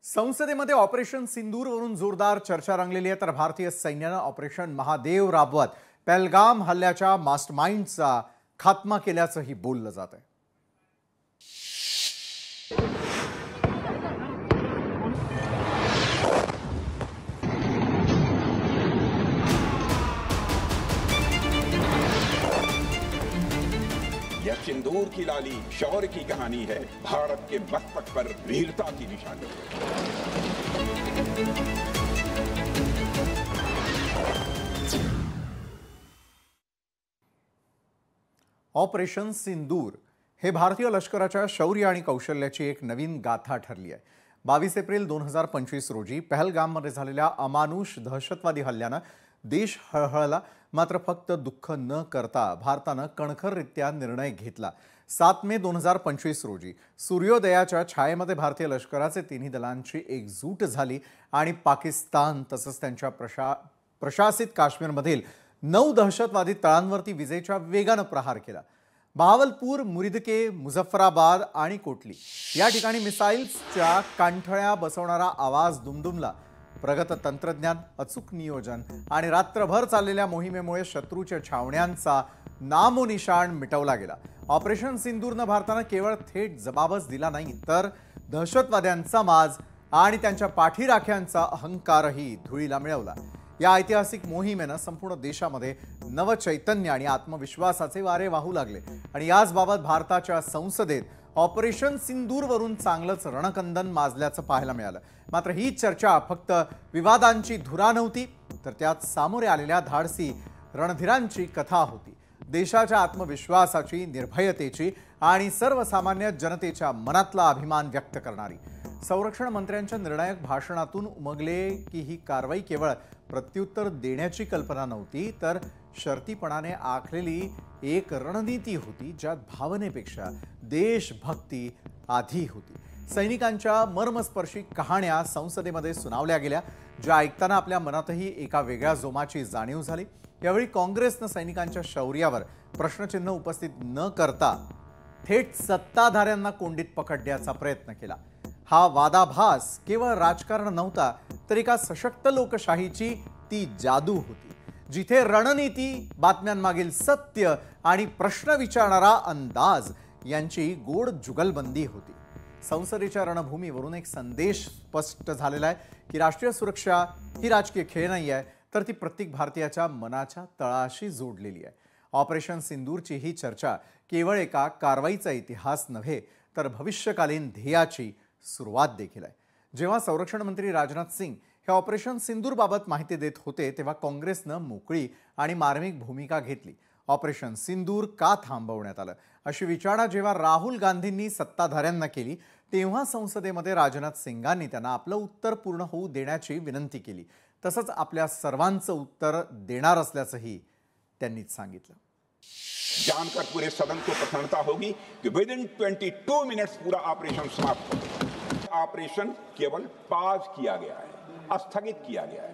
संसदेमध्ये operation सिंदूरवरून जोरदार चर्चा रंगलेली आहे। तर भारतीय सैन्यानं ऑपरेशन महादेव राबवत पहलगाम हल्ल्याच्या मास्टरमाइंडचा खात्मा केल्याचंही बोललं जात आहे। यह सिंदूर की लाली शौर्य की कहानी है, भारत के मस्तक पर वीरता की निशानी है। ऑपरेशन सिंदूर हे भारतीय लष्कराच्या शौर्य आणि कौशल्याची एक नवीन गाथा ठरली आहे। 22 एप्रिल 2025 रोजी पहलगाममध्ये झालेल्या अमानुष दहशतवादी हल्ल्यानं देश हळहळला। मात्र फक्त दुःख न करता भारतानं कणखररित्या निर्णय घेतला। 7 मे 2025 रोजी सूर्योदयाच्या छायेमध्ये भारतीय लष्कराचे तिन्ही दलांची एकजूट झाली आणि पाकिस्तान तसंच त्यांच्या प्रशासित काश्मीरमधील 9 दहशतवादी तळांवरती विजेच्या वेगानं प्रहार केला। बहावलपूर, मुरिदके, मुझफ्फराबाद आणि कोटली या ठिकाणी मिसाइल्सच्या कांठळ्या बसवणारा आवाज दुमदुमला। प्रगत तंत्रज्ञान, अचूक नियोजन आणि रात्रभर चाललेल्या मोहिमेमुळे शत्रूच्या छावण्यांचा नामोनिशाण मिटवला गेला। ऑपरेशन सिंदूरनं भारतानं केवळ थेट जबाबच दिला नाही, तर दहशतवाद्यांचा माज आणि त्यांच्या पाठीराख्यांचा अहंकारही धुळीला मिळवला। या ऐतिहासिक मोहिमेनं संपूर्ण देशामध्ये नवचैतन्य आणि आत्मविश्वासाचे वारे वाहू लागले आणि याचबाबत भारताच्या संसदेत ऑपरेशन सिंदूरवरून चांगलंच रणकंदन माजल्याचं पाहायला मिळालं। मात्र ही चर्चा फक्त विवादांची धुरा नव्हती, तर त्यात सामोरे आलेल्या धाडसी रणधीरांची कथा होती। देशाच्या आत्मविश्वासाची, निर्भयतेची आणि सर्वसामान्य जनतेच्या मनातला अभिमान व्यक्त करणारी। संरक्षण मंत्र्यांच्या निर्णायक भाषणातून उमगले की ही कारवाई केवळ प्रत्युत्तर देण्याची कल्पना नव्हती, तर शर्तीपणाने आखलेली एक रणनीती होती, ज्यात भावनेपेक्षा देशभक्ती आधी होती। सैनिकांच्या मर्मस्पर्शी कहाण्या संसदेमध्ये सुनावल्या गेल्या, ज्या ऐकताना आपल्या मनातही एका वेगळ्या जोमाची जाणीव झाली। यावेळी काँग्रेसनं सैनिकांच्या शौर्यावर प्रश्नचिन्ह उपस्थित न करता थेट सत्ताधाऱ्यांना कोंडीत पकडण्याचा प्रयत्न केला। हा वादाभास केवळ राजकारण नव्हता, तर एका सशक्त लोकशाहीची ती जादू होती, जिथे रणनीती, बातम्यांमागील सत्य आणि प्रश्न विचारणारा अंदाज यांची गोड जुगलबंदी होती। संसदेच्या रणभूमीवरून एक संदेश स्पष्ट झालेला आहे की राष्ट्रीय सुरक्षा ही राजकीय खेळ नाही आहे, तर ती प्रत्येक भारतीयाच्या मनाच्या तळाशी जोडलेली आहे। ऑपरेशन सिंदूरची ही चर्चा केवळ एका कारवाईचा इतिहास नव्हे, तर भविष्यकालीन ध्येयाची सुरुवात देखील आहे। जेव्हा संरक्षण मंत्री राजनाथ सिंग हे ऑपरेशन सिंदूरबाबत माहिती देत होते, तेव्हा काँग्रेसनं मोकळी आणि मार्मिक भूमिका घेतली। ऑपरेशन सिंदूर का थांबवण्यात आलं, अशी विचारणा जेव्हा राहुल गांधींनी सत्ताधाऱ्यांना केली, तेव्हा संसदेमध्ये राजनाथ सिंगांनी त्यांना आपलं उत्तर पूर्ण होऊ देण्याची विनंती केली। तसंच आपल्या सर्वांचं उत्तर देणार असल्याचंही त्यांनीच सांगितलं। जानकर पूरे सदन को प्रसन्नता होगी कि विद इन 22 मिनट्स पूरा ऑपरेशन समाप्त हो गया। ऑपरेशन केवल पाज किया गया है, स्थगित किया गया है।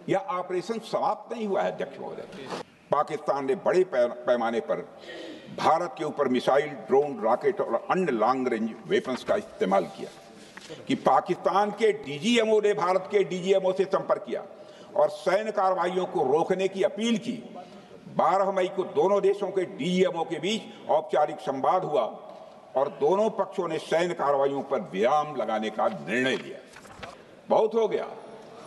यह ऑपरेशन समाप्त नहीं हुआ है अध्यक्ष महोदय। पाकिस्तान ने बड़े पैमाने पर भारत के ऊपर मिसाइल, ड्रोन, रॉकेट और अन्य लॉन्ग रेंज वेपन्स का इस्तेमाल किया कि पाकिस्तान के डीजीएमओ ने भारत के डीजीएमओ से संपर्क किया और सैन्य कार्रवाइयों को रोकने की अपील की। 12 मई को दोनों देशों के डीजीएमओ के बीच औपचारिक संवाद हुआ और दोनों पक्षों ने सैन्य कार्रवाइयों पर विराम लगाने का निर्णय लिया। बहुत हो गया,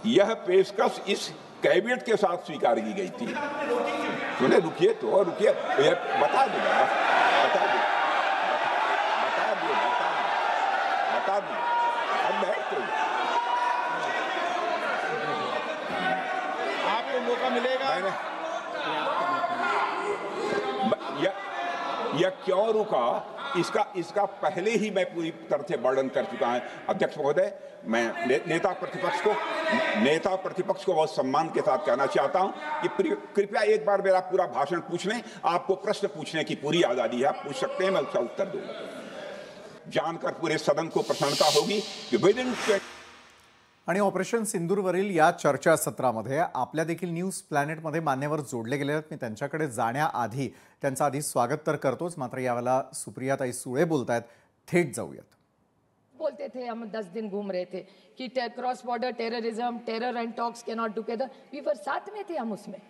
यह पेशकश इस कैबिनेट के साथ स्वीकार की गई थी। सुने, रुकिए तो रुकिए, बता दूंगा, बता दूंगा, बता दूंगा। अब बैठ तो आपको मौका मिलेगा। यह क्यों रुका, इसका पहले ही मैं पूरी तरह से वर्णन कर चुका है अध्यक्ष महोदय। मैं नेता प्रतिपक्ष को बहुत सम्मान के साथ कहना चाहता हूं कि कृपया एक बार मेरा पूरा भाषण पूछ लें। आपको प्रश्न पूछने की पूरी आजादी है, आप पूछ सकते हैं, मैं उसका उत्तर दूंगा। जानकर पूरे सदन को प्रसन्नता होगी कि विद इन आणि ऑपरेशन सिंदूरवरील या चर्चासत्रामध्ये आपल्या देखील न्यूज प्लॅनेटमध्ये मान्यवर जोडले गेले आहेत। मी त्यांच्याकडे जाण्याआधी त्यांचं आधी स्वागत तर करतोच, मात्र यावेळेला सुप्रियाताई सुळे बोलतायत। थेट जाऊयात। बोलते थे, हम 10 दिन घूम रहे थे कि cross border terrorism, terror and talks can not together, we were साथ में थे हम उसमें।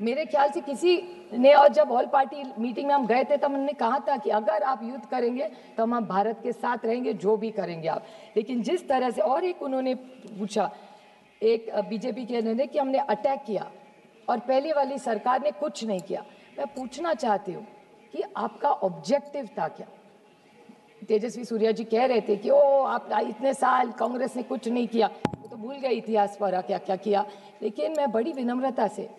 मेरे ख्याल से किसी ने, और जब ऑल पार्टी मीटिंग में हम गए थे तब हमने कहा था कि अगर आप युद्ध करेंगे तो हम भारत के साथ रहेंगे, जो भी करेंगे आप। लेकिन जिस तरह से, और एक उन्होंने पूछा, एक बीजेपी के ने कि हमने अटैक किया और पहले वाली सरकार ने कुछ नहीं किया। मैं पूछना चाहती हूँ कि आपका ऑब्जेक्टिव था क्या? तेजस्वी सूर्या जी कह रहे थे कि ओ आप इतने साल कांग्रेस ने कुछ नहीं किया, वो तो भूल गए इतिहास पर क्या क्या किया। लेकिन मैं बड़ी विनम्रता से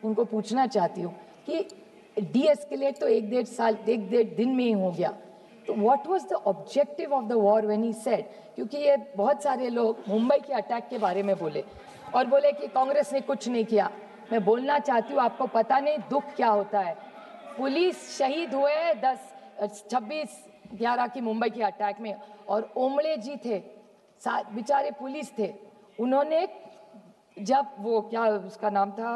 उनको पूछना चाहती हूँ कि डी एस्केलेट तो एक डेढ़ दिन में ही हो गया, तो व्हाट वाज the objective of the war when he said, क्योंकि ये बहुत सारे लोग मुंबई के अटैक के बारे में बोले और बोले कि कांग्रेस ने कुछ नहीं किया। मैं बोलना चाहती हूँ, आपको पता नहीं दुख क्या होता है। पुलिस शहीद हुए 26/11 की मुंबई के अटैक में, और ओमड़े जी थे, बेचारे पुलिस थे, उन्होंने जब वो क्या उसका नाम था,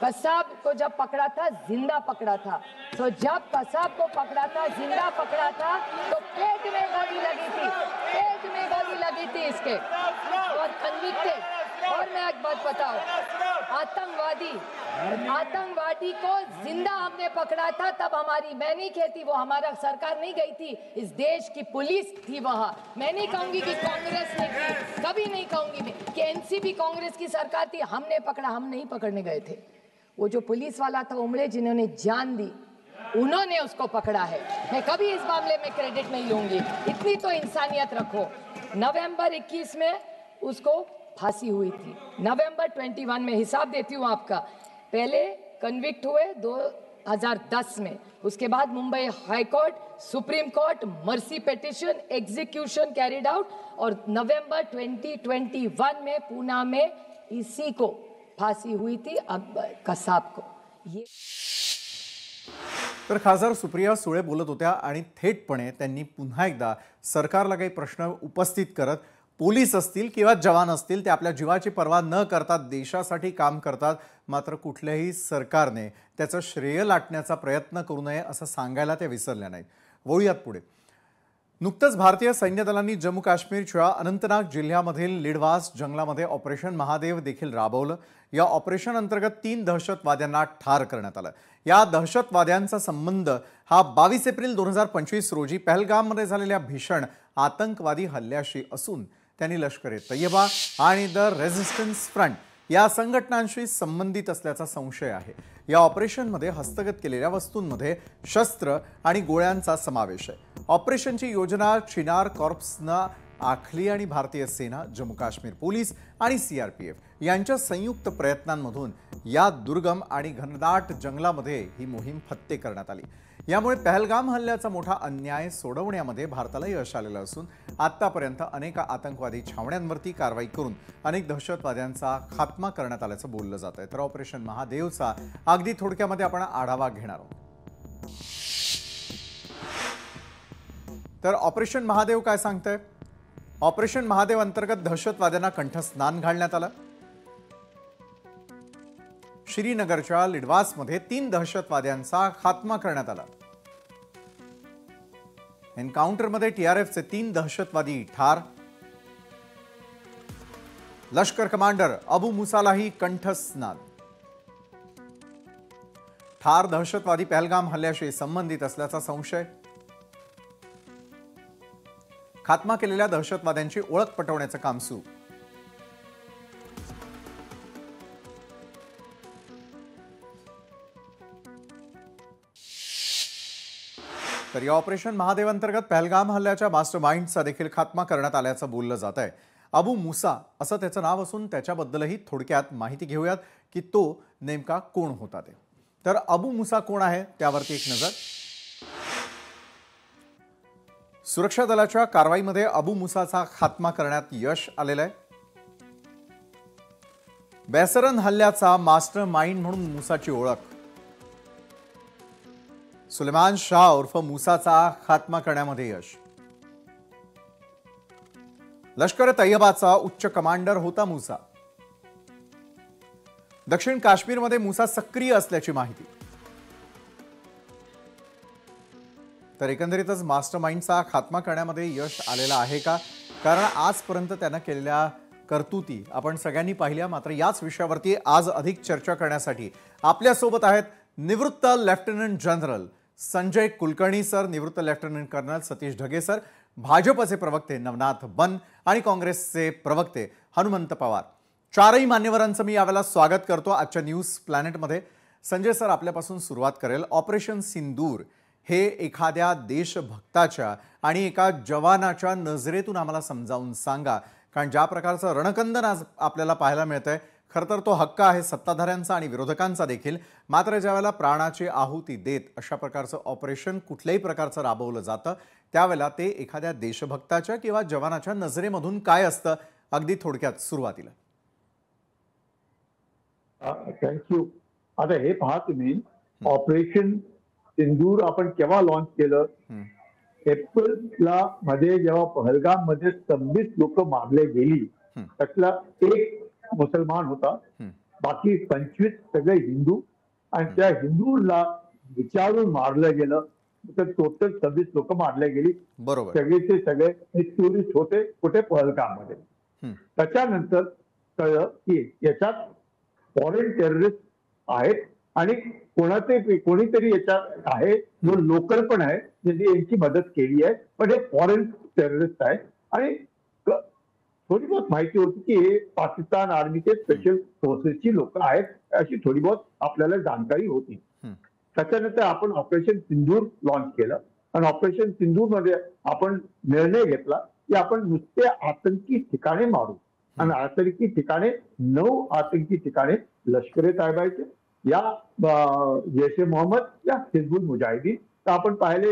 कसाब को जब पकड़ा था, जिंदा पकड़ा था। तो जब कसाब को पकड़ा था, जिंदा पकड़ा था, तो पेट में गोली लगी थी, पेट में गोली लगी थी इसके, और कन्विक्टेड। और मैं एक बात बताऊं, आतंकवादी को जिंदा हमने पकड़ा था, तब हमारी, मैं नहीं कहती वो हमारा सरकार नहीं गई थी, इस देश की पुलिस थी वहां। मैं नहीं कहूंगी कि कांग्रेस ने की, कभी नहीं कहूंगी मैं कि एनसीपी कांग्रेस की सरकार थी, हमने पकड़ा, हम नहीं पकड़ने गए थे। वो जो पुलिस वाला था उमड़े, जिन्होंने जान दी, उन्होंने उसको पकड़ा है। मैं कभी इस मामले में क्रेडिट नहीं लूंगी, इतनी तो इंसानियत रखो। नवंबर 21 में उसको फांसी हुई थी, नवंबर 21 में। हिसाब देती हूँ आपका, पहले कन्विक्ट हुए 2010 में, उसके बाद Mumbai high court, supreme court, mercy petition, execution carried out, और नवंबर 2021 में पूना में इसी को फांसी हुई थी, अब कसाब को। ये तर खासदार सुप्रिया सुळे बोलत होत्या आणि थेटपणे त्यांनी पुन्हा एकदा सरकारला काही प्रश्न उपस्थित करत, पोलीस असतील किंवा जवान असतील, ते आपल्या जीवाची पर्वा न करता देशासाठी काम करतात, मात्र कुठल्याही सरकारने त्याचं श्रेय लाटण्याचा प्रयत्न करू नये असं सांगायला ते विसरल्या नाहीत। वळूयात पुढे। नुकतंच भारतीय सैन्य दलांनी जम्मू काश्मीरच्या अनंतनाग जिल्ह्यामधील लिडवास जंगलामध्ये ऑपरेशन महादेव देखील राबवलं। या ऑपरेशन अंतर्गत 3 दहशतवाद्यांना ठार करण्यात आलं। या दहशतवाद्यांचा संबंध हा 22 एप्रिल 2025 रोजी पहलगाममध्ये झालेल्या भीषण आतंकवादी हल्ल्याशी असून त्यांनी लष्कर-ए-तैयबा आणि द रेझिस्टन्स फ्रंट या संघटनांशी संबंधित असल्याचा संशय आहे। या ऑपरेशनमध्ये हस्तगत केलेल्या वस्तूंमध्ये शस्त्र आणि गोळ्यांचा समावेश आहे। ऑपरेशनची योजना चिनार कॉर्प्सनं आखली आणि भारतीय सेना, जम्मू काश्मीर पोलीस आणि सीआरपीएफ यांच्या संयुक्त प्रयत्नांमधून या दुर्गम आणि घनदाट जंगलामध्ये ही मोहीम फत्ते करण्यात आली। यामुळे पहलगाम हल्ल्याचा मोठा अन्याय सोडवण्यामध्ये भारताला यश आलेलं असून आतापर्यंत अनेक आतंकवादी छावण्यांवरती कारवाई करून अनेक दहशतवाद्यांचा खात्मा करण्यात आल्याचं बोललं जात आहे। तर ऑपरेशन महादेवचा अगदी थोडक्यामध्ये आपण आढावा घेणार आहोत। तर ऑपरेशन महादेव काय सांगतंय? ऑपरेशन महादेव अंतर्गत दहशतवाद्यांना कंठस्नान घालण्यात आलं। श्रीनगरच्या लिडवासमध्ये 3 दहशतवाद्यांचा खात्मा करण्यात आला। एन्काउंटरमध्ये टीआरएफचे 3 दहशतवादी ठार। लष्कर कमांडर अबू मुसालाही कंठस्नान। ठार दहशतवादी पहलगाम हल्ल्याशी संबंधित असल्याचा संशय। खात्मा केलेल्या दहशतवाद्यांची ओळख पटवण्याचं काम सुरू। तर या ऑपरेशन महादेव अंतर्गत पहलगाम हल्ल्याच्या मास्टरमाइंडचा देखील खात्मा करण्यात आल्याचं बोललं जात आहे। अबू मुसा असं त्याचं नाव असून त्याच्याबद्दलही थोडक्यात माहिती घेऊयात की तो नेमका कोण होता ते। तर अबू मुसा कोण आहे त्यावरती एक नजर। सुरक्षा दलाच्या कारवाईमध्ये अबू मुसाचा खात्मा करण्यात यश आलेलं आहे। बेसरन हल्ल्याचा मास्टरमाइंड म्हणून मुसाची ओळख। सुलेमान शाह उर्फ मुसाचा खात्मा करण्यामध्ये यश। लष्कर-ए-तैयबाचा उच्च कमांडर होता मुसा। दक्षिण काश्मीरमध्ये मुसा सक्रिय असल्याची माहिती। तर एकंदरीतच मास्टर माइंडचा खात्मा करण्यामध्ये यश आलेलं आहे का? कारण आजपर्यंत त्यानं केलेल्या कर्तुती आपण सगळ्यांनी पाहिल्या. मात्र याच विषयावरती आज अधिक चर्चा करण्यासाठी आपल्यासोबत आहेत निवृत्त lieutenant general Sanjay Kulkarni sir, निवृत्त lieutenant colonel Satish Dhage sir, भाजपचे प्रवक्ते नवनाथ बन आणि काँग्रेसचे प्रवक्ते हनुमंत पवार. चारही मान्यवरांचं मी यावेळेला स्वागत करतो आजच्या न्यूज प्लॅनेटमध्ये. संजय सर, आपल्यापासून सुरुवात करेल. ऑपरेशन सिंदूर हे एखाद्या देशभक्ताच्या आणि एका जवानाच्या नजरेतून आम्हाला समजावून सांगा. कारण ज्या प्रकारचं रणकंदन आज आपल्याला पाहायला मिळतंय, खरं तर तो हक्क आहे सत्ताधाऱ्यांचा आणि विरोधकांचा देखील. मात्र ज्यावेळेला प्राणाची आहुती देत अशा प्रकारचं ऑपरेशन कुठल्याही प्रकारचं राबवलं जातं, त्यावेळेला ते एखाद्या देशभक्ताच्या किंवा जवानाच्या नजरेमधून काय असतं, अगदी थोडक्यात सुरुवातीला. थँक्यू. आता हे पहा तुम्ही, ऑपरेशन सिंदूर आपण केव्हा लॉन्च केलं? एप्रिलला मध्ये जेव्हा पहलगाम मध्ये 26 लोक मारले गेली, त्यातला एक मुसलमान होता, बाकी 25 सगळे हिंदू, आणि त्या हिंदूला विचारून मारलं गेलं. तर टोटल 26 लोक मारले गेली. बरोबर. सगळेचे सगळे टुरिस्ट होते कुठे? पहलगाम मध्ये. त्याच्यानंतर कळलं की याच्यात फॉरेन टेररिस्ट आहेत आणि कोणीतरी याच्यात आहे जो लोकल पण आहे, ज्यांनी यांची मदत केली आहे, पण हे फॉरेन टेररिस्ट आहेत. आणि थोडी बहुत माहिती होती की हे पाकिस्तान आर्मीचे स्पेशल फोर्सेसची लोक आहेत, अशी थोडी बहुत आपल्याला जाणकारी होती. त्याच्यानंतर आपण ऑपरेशन सिंदूर लॉन्च केलं आणि ऑपरेशन सिंदूर मध्ये आपण निर्णय घेतला की आपण नुसते आतंकी ठिकाणे मारू. आणि आतंकी ठिकाणे 9 आतंकी ठिकाणे लष्कर-ए तैयबाचे, या जैश ए मोहम्मद, या हिजबुल मुजाहिदीन. तर आपण पाहिले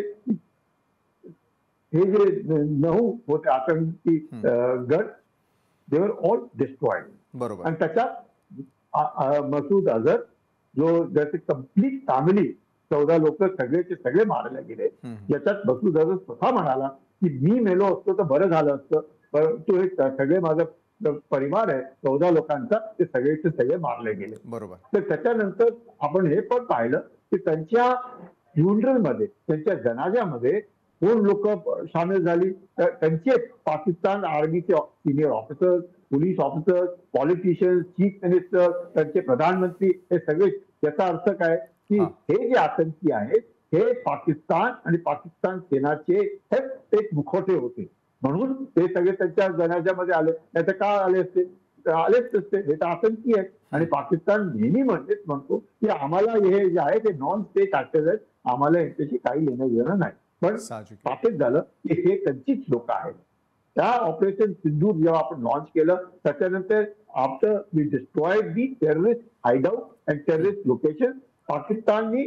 हे जे 9 होते आतंकी गट, दे वर ऑल डिस्ट्रॉइड. बरोबर. आणि त्याच्यात मसूद अझहर, जो ज्याचे कम्प्लीट फॅमिली 14 लोक सगळेचे सगळे मारले गेले. याच्यात मसूद अझहर स्वतः म्हणाला की मी मेलो असतो तर बरं झालं असतं, परंतु हे सगळे माझं परिवार आहे 14 लोकांचा, ते सगळेचे सगळे मारले गेले. बरोबर. तर त्याच्यानंतर आपण हे पण पाहिलं की त्यांच्या फ्युनरल मध्ये, त्यांच्या जनाज्यामध्ये कोण लोक सामील झाली. तर त्यांचे पाकिस्तान आर्मीचे senior officers, police officers, politicians, chief minister, त्यांचे प्रधानमंत्री, हे सगळे. याचा अर्थ काय की हे जे आतंकी आहेत हे पाकिस्तान आणि पाकिस्तान सेनाचे हे एक मुखवटे होते, म्हणून ते सगळे त्यांच्या जनाज्यामध्ये आले. नाही तर का आले असते? आलेच असते. हे तर आतंकी आहेत. आणि पाकिस्तान नेहमी म्हणतो की आम्हाला हे जे आहे ते नॉन स्टेट ऍक्टर्स आहेत, आम्हाला यांच्याशी काही लेणं देणं नाही. पण साबित झालं की हे त्यांचीच लोक आहेत. त्या ऑपरेशन सिंदूर जेव्हा आपण लॉन्च केलं, त्याच्यानंतर after we destroyed the terrorist hideout and terrorist location, पाकिस्ताननी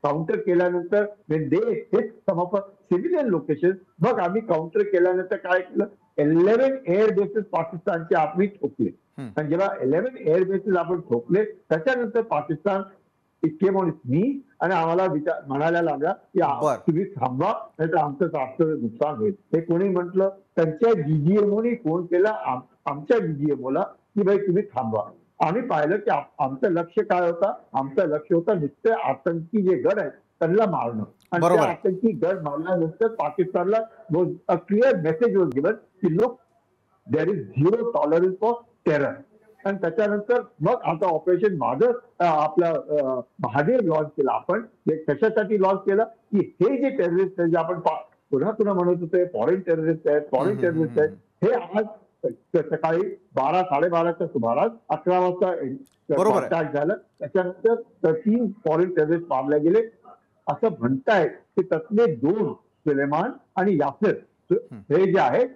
काउंटर केल्यानंतर सिव्हिलियन लोकेशन, मग आम्ही काउंटर केल्यानंतर काय केलं? 11 एअर बेसेस पाकिस्तानचे आम्ही ठोकले. आणि जेव्हा 11 एअर बेसेस आपण ठोकले, त्याच्यानंतर पाकिस्तान इतके म्हणून मी आणि आम्हाला म्हणायला लागला की तुम्ही थांबा, नाही तर आमचं राष्ट्र नुकसान होईल. हे कोणी म्हटलं? त्यांच्या डीजीएमओनी फोन केला आमच्या डीजीएमओला की भाई तुम्ही थांबवा. आम्ही पाहिलं की आमचं लक्ष काय होतं? आमचं लक्ष होतं नुसते आतंकी जे गड आहेत त्यांना मारणं. आणि त्या आतंकी गड मारल्यानंतर पाकिस्तानला क्लिअर मेसेज वॉज गिवन की लोक, there is 0 tolerance for terror. आणि त्याच्यानंतर मग आता ऑपरेशन आपलं महादेव लॉन्च केलं. आपण कशासाठी लॉन्च केलं की हे जे टेररिस्ट आहेत, जे आपण पुन्हा म्हणत होते फॉरेन टेररिस्ट आहेत, हे आज सकाळी 12-12:30च्या सुमारास 11 वाजता अटॅक झालं. त्याच्यानंतर 3 फॉरेन टेररिस्ट मारले गेले. असं म्हणतायत की त्यातले 2 सुलेमान आणि यासिर हे जे आहेत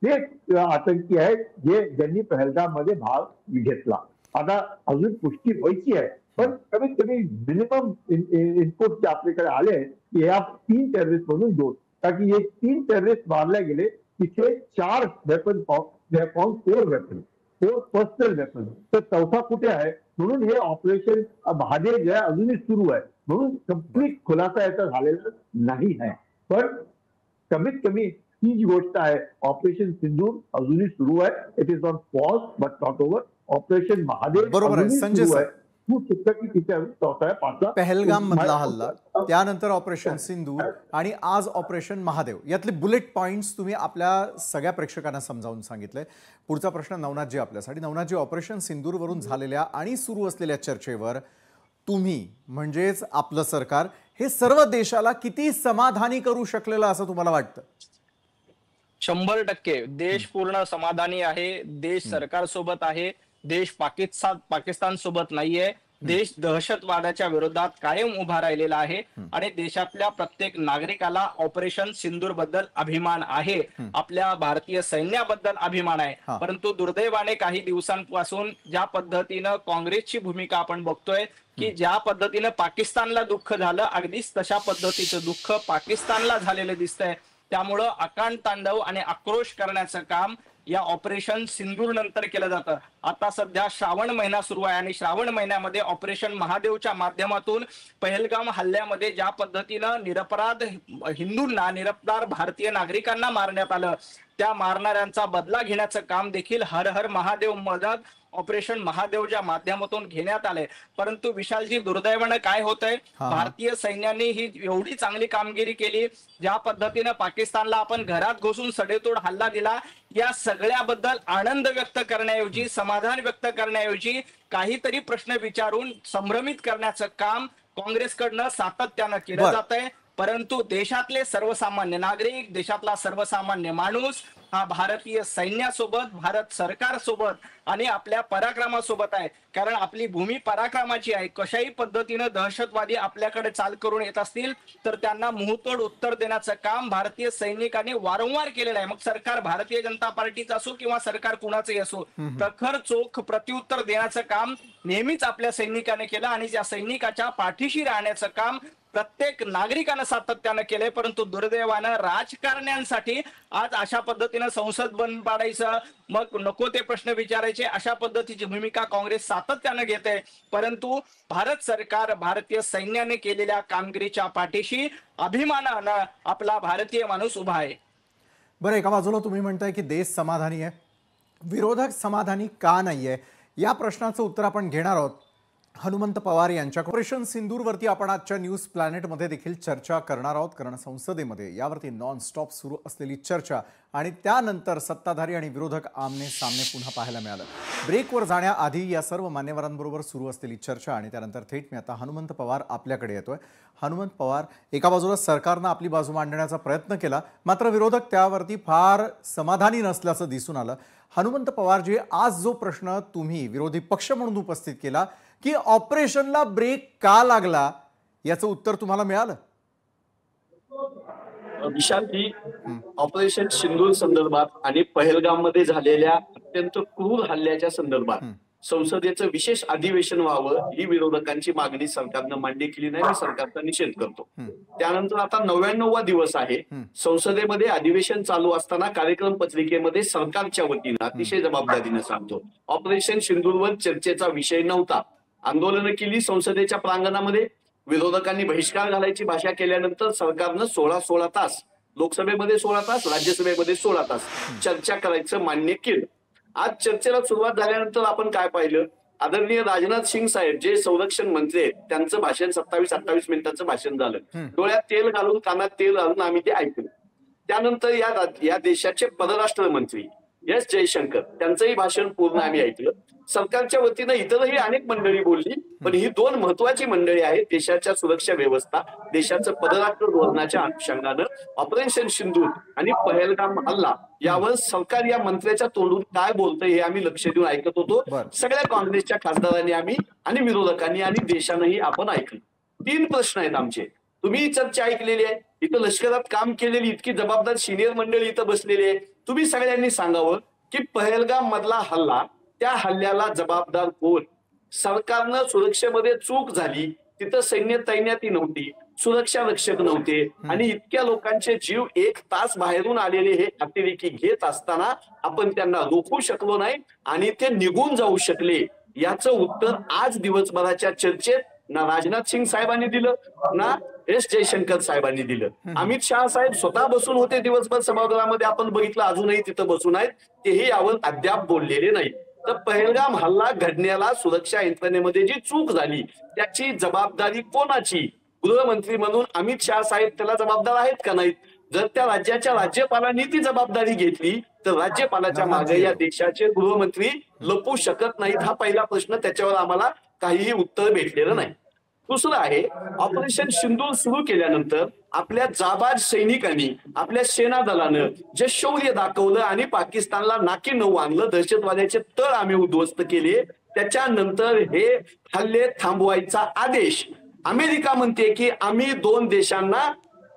ते आतंकी आहेत ज्यांनी पहलगाम मध्ये भाग घेतला. आता अजून पुष्टी व्हायची आहे, पण कमीत कमी मिनिमम इनपुट जे आपल्याकडे आले की या 3 टेररिस्ट मधून 2, कारण की हे 3 टेररिस्ट मारले गेले. तिथे 4 वेपन, 4 वेपन, 4 पर्सनल वेपन. तर चौथा कुठे आहे? म्हणून हे ऑपरेशन महादेव जे आहे अजूनही सुरू आहे. म्हणून कम्प्लीट खुलासा याचा झालेला नाही आहे. पण कमीत कमी ही जी गोष्ट आहे, ऑपरेशन सिंदूर अजूनही सुरू आहे. It is on pause but not over. Operation Mahadev बरोबर आहे संजय सर. खूप शिकतं की तिच्या चौथ्या पाचवा पहलगाम मधला हल्ला, त्यानंतर ऑपरेशन सिंदूर आणि आज ऑपरेशन महादेव, यातले बुलेट पॉइंट्स तुम्ही आपल्या सगळ्या प्रेक्षकांना समजावून सांगितले. पुढचा प्रश्न नवनाथजी आपल्यासाठी. नवनाथजी, ऑपरेशन सिंदूरवरून झालेल्या आणि सुरू असलेल्या चर्चेवर तुम्ही म्हणजेच आपलं सरकार हे सर्व देशाला किती समाधानी करू शकलेलं असं तुम्हाला वाटतं? 100% देश पूर्ण समाधानी आहे. देश सरकार सोबत आहे. देश पाकिस्तान सोबत नाहीये. देश दहशतवादाच्या विरोधात कायम उभा राहिलेला आहे आणि देशातल्या प्रत्येक नागरिकाला ऑपरेशन सिंदूर बद्दल अभिमान आहे. आपल्या भारतीय सैन्याबद्दल अभिमान आहे. परंतु दुर्दैवाने काही दिवसांपासून ज्या पद्धतीनं काँग्रेसची भूमिका आपण बघतोय की ज्या पद्धतीनं पाकिस्तानला दुःख झालं, अगदीच तशा पद्धतीचं दुःख पाकिस्तानला झालेलं दिसतंय. त्यामुळं अकांड तांडव आणि आक्रोश करण्याचं काम या ऑपरेशन सिंदूर नंतर केलं जातं. आता सध्या श्रावण महिना सुरू आहे आणि श्रावण महिन्यामध्ये ऑपरेशन महादेवच्या माध्यमातून पहलगाम हल्ल्यामध्ये ज्या पद्धतीनं निरपराध हिंदूंना, निरपराध भारतीय नागरिकांना मारण्यात आलं, त्या मारणाऱ्यांचा बदला घेण्याचं काम देखील हर हर महादेव मदत ऑपरेशन महादेवच्या माध्यमातून घेण्यात आले. परंतु विशालजी, दुर्दैवानं काय होतंय, भारतीय सैन्याने ही एवढी चांगली कामगिरी केली, ज्या पद्धतीनं पाकिस्तानला आपण घरात घुसून सडेतोड हल्ला दिला, या सगळ्याबद्दल आनंद व्यक्त करण्याऐवजी, समाधान व्यक्त करण्याऐवजी काहीतरी प्रश्न विचारून संभ्रमित करण्याचं काम काँग्रेसकडनं सातत्यानं केलं जात आहे. परंतु देशातले सर्वसामान्य नागरिक, देशातला सर्वसामान्य माणूस हा भारतीय सैन्यासोबत, भारत सरकारसोबत आणि आपल्या पराक्रमासोबत आहे. कारण आपली भूमी पराक्रमाची आहे. कशाही पद्धतीनं दहशतवादी आपल्याकडे चाल करून येत असतील तर त्यांना मुंहतोड उत्तर देण्याचं काम भारतीय सैनिकांनी वारंवार केलेलं आहे. मग सरकार भारतीय जनता पार्टीचं असो किंवा सरकार कुणाचंही असो, प्रखर चोख प्रत्युत्तर देण्याचं काम नेहमीच आपल्या सैनिकांनी केलं आणि त्या सैनिकाच्या पाठीशी राहण्याचं काम प्रत्येक नागरिकानं सातत्यानं केलंय. परंतु दुर्दैवानं राजकारण्यांसाठी आज अशा पद्धतीनं संसद बंद पाडायचं, मग नको ते प्रश्न विचारायचे, अशा पद्धतीची भूमिका काँग्रेस सातत्यानं घेते. परंतु भारत सरकार भारतीय सैन्याने केलेल्या कामगिरीच्या पाठीशी अभिमानानं आपला भारतीय माणूस उभा आहे. बरं, एका बाजूला तुम्ही म्हणताय की देश समाधानी आहे, विरोधक समाधानी का नाहीये, या प्रश्नाचं उत्तर आपण घेणार आहोत हनुमंत पवार यांच्या. ऑपरेशन सिंदूरवरती आपण आजच्या न्यूज प्लॅनेटमध्ये देखील चर्चा करणार आहोत, कारण संसदेमध्ये यावरती नॉन स्टॉप सुरू असलेली चर्चा आणि त्यानंतर सत्ताधारी आणि विरोधक आमने सामने पुन्हा पाहायला मिळालं. ब्रेकवर जाण्याआधी या सर्व मान्यवरांबरोबर सुरू असलेली चर्चा आणि त्यानंतर थेट मी आता हनुमंत पवार आपल्याकडे येतोय. हनुमंत पवार, एका बाजूला सरकारनं आपली बाजू मांडण्याचा प्रयत्न केला, मात्र विरोधक त्यावरती फार समाधानी नसल्याचं दिसून आलं. हनुमंत पवारजी, आज जो प्रश्न तुम्ही विरोधी पक्ष म्हणून उपस्थित केला की ऑपरेशनला ब्रेक का लागला, याचं उत्तर तुम्हाला मिळालं? विशालजी, ऑपरेशन सिंदूर संदर्भात आणि पहलगाम मध्ये झालेल्या अत्यंत क्रूर हल्ल्याच्या संदर्भात संसदेचं विशेष अधिवेशन व्हावं ही विरोधकांची मागणी सरकारनं मान्य केली नाही. मी सरकारचा निषेध करतो. त्यानंतर आता 99वा दिवस आहे. संसदेमध्ये अधिवेशन चालू असताना कार्यक्रम पत्रिकेमध्ये सरकारच्या वतीनं अतिशय जबाबदारीने सांगतो, ऑपरेशन सिंदूरवर चर्चेचा विषय नव्हता. आंदोलनं केली संसदेच्या प्रांगणामध्ये, विरोधकांनी बहिष्कार घालायची भाषा केल्यानंतर सरकारनं 16 तास, लोकसभेमध्ये 16 तास, राज्यसभेमध्ये 16 तास चर्चा करायचं मान्य केलं. आज चर्चेला सुरुवात झाल्यानंतर आपण काय पाहिलं, आदरणीय राजनाथ सिंग साहेब जे संरक्षण मंत्री आहेत, त्यांचं भाषण 27-28 मिनिटाचं भाषण झालं. डोळ्यात तेल घालून, कानात तेल घालून आम्ही ते ऐकलं. त्यानंतर या देशाचे परराष्ट्र मंत्री एस जयशंकर, त्यांचंही भाषण पूर्ण आम्ही ऐकलं. सरकारच्या वतीनं इतरही अनेक मंडळी बोलली, पण ही दोन महत्वाची मंडळी आहेत. देशाच्या सुरक्षा व्यवस्था, देशाचं परराष्ट्र धोरणाच्या अनुषंगानं ऑपरेशन सिंदूर आणि पहलगाम हल्ला यावर सरकार या मंत्र्याच्या तोंडून काय बोलतंय हे आम्ही लक्ष देऊन ऐकत होतो. सगळ्या काँग्रेसच्या खासदारांनी आम्ही आणि विरोधकांनी आणि देशानंही आपण ऐकलं. 3 प्रश्न आहेत आमचे. तुम्ही चर्चा ऐकलेली आहे, इथं लष्करात काम केलेली इतकी जबाबदार सिनियर मंडळी इथं बसलेली आहे. तुम्ही सगळ्यांनी सांगावं की पहलगाम मधला हल्ला, त्या हल्ल्याला जबाबदार कोण? सरकारनं सुरक्षेमध्ये चूक झाली, तिथं सैन्य तैनाती नव्हती, सुरक्षा रक्षक नव्हते आणि इतक्या लोकांचे जीव 1 तास बाहेरून आलेले हे अतिरेकी घेत असताना आपण त्यांना रोखू शकलो नाही आणि ते निघून जाऊ शकले. याचं उत्तर आज दिवसभराच्या चर्चेत ना राजनाथ सिंग साहेबांनी दिलं, ना एस जयशंकर साहेबांनी दिलं. अमित शहा साहेब स्वतः बसून होते दिवसभर सभागृहामध्ये, आपण बघितलं, अजूनही तिथं बसून आहेत, तेही यावर अद्याप बोललेले नाही. तर पहलगाम हल्ला घडण्याला सुरक्षा यंत्रणेमध्ये जी चूक झाली त्याची जबाबदारी कोणाची? गृहमंत्री म्हणून अमित शहा साहेब त्याला जबाबदार आहेत का नाहीत? जर त्या राज्याच्या राज्यपालांनी ती जबाबदारी घेतली तर राज्यपालाच्या मागे या देशाचे गृहमंत्री लपू शकत नाहीत. हा पहिला प्रश्न, त्याच्यावर आम्हाला काहीही उत्तर भेटलेलं नाही. दुसरं आहे, ऑपरेशन सिंदूर सुरू केल्यानंतर आपल्या जाबाज सैनिकांनी, आपल्या सेना दलानं जे शौर्य दाखवलं आणि पाकिस्तानला नाकी नऊ आणलं, दहशतवाद्याचे तळ आम्ही उद्ध्वस्त केले, त्याच्यानंतर हे हल्ले थांबवायचा आदेश अमेरिका म्हणते की आम्ही 2 देशांना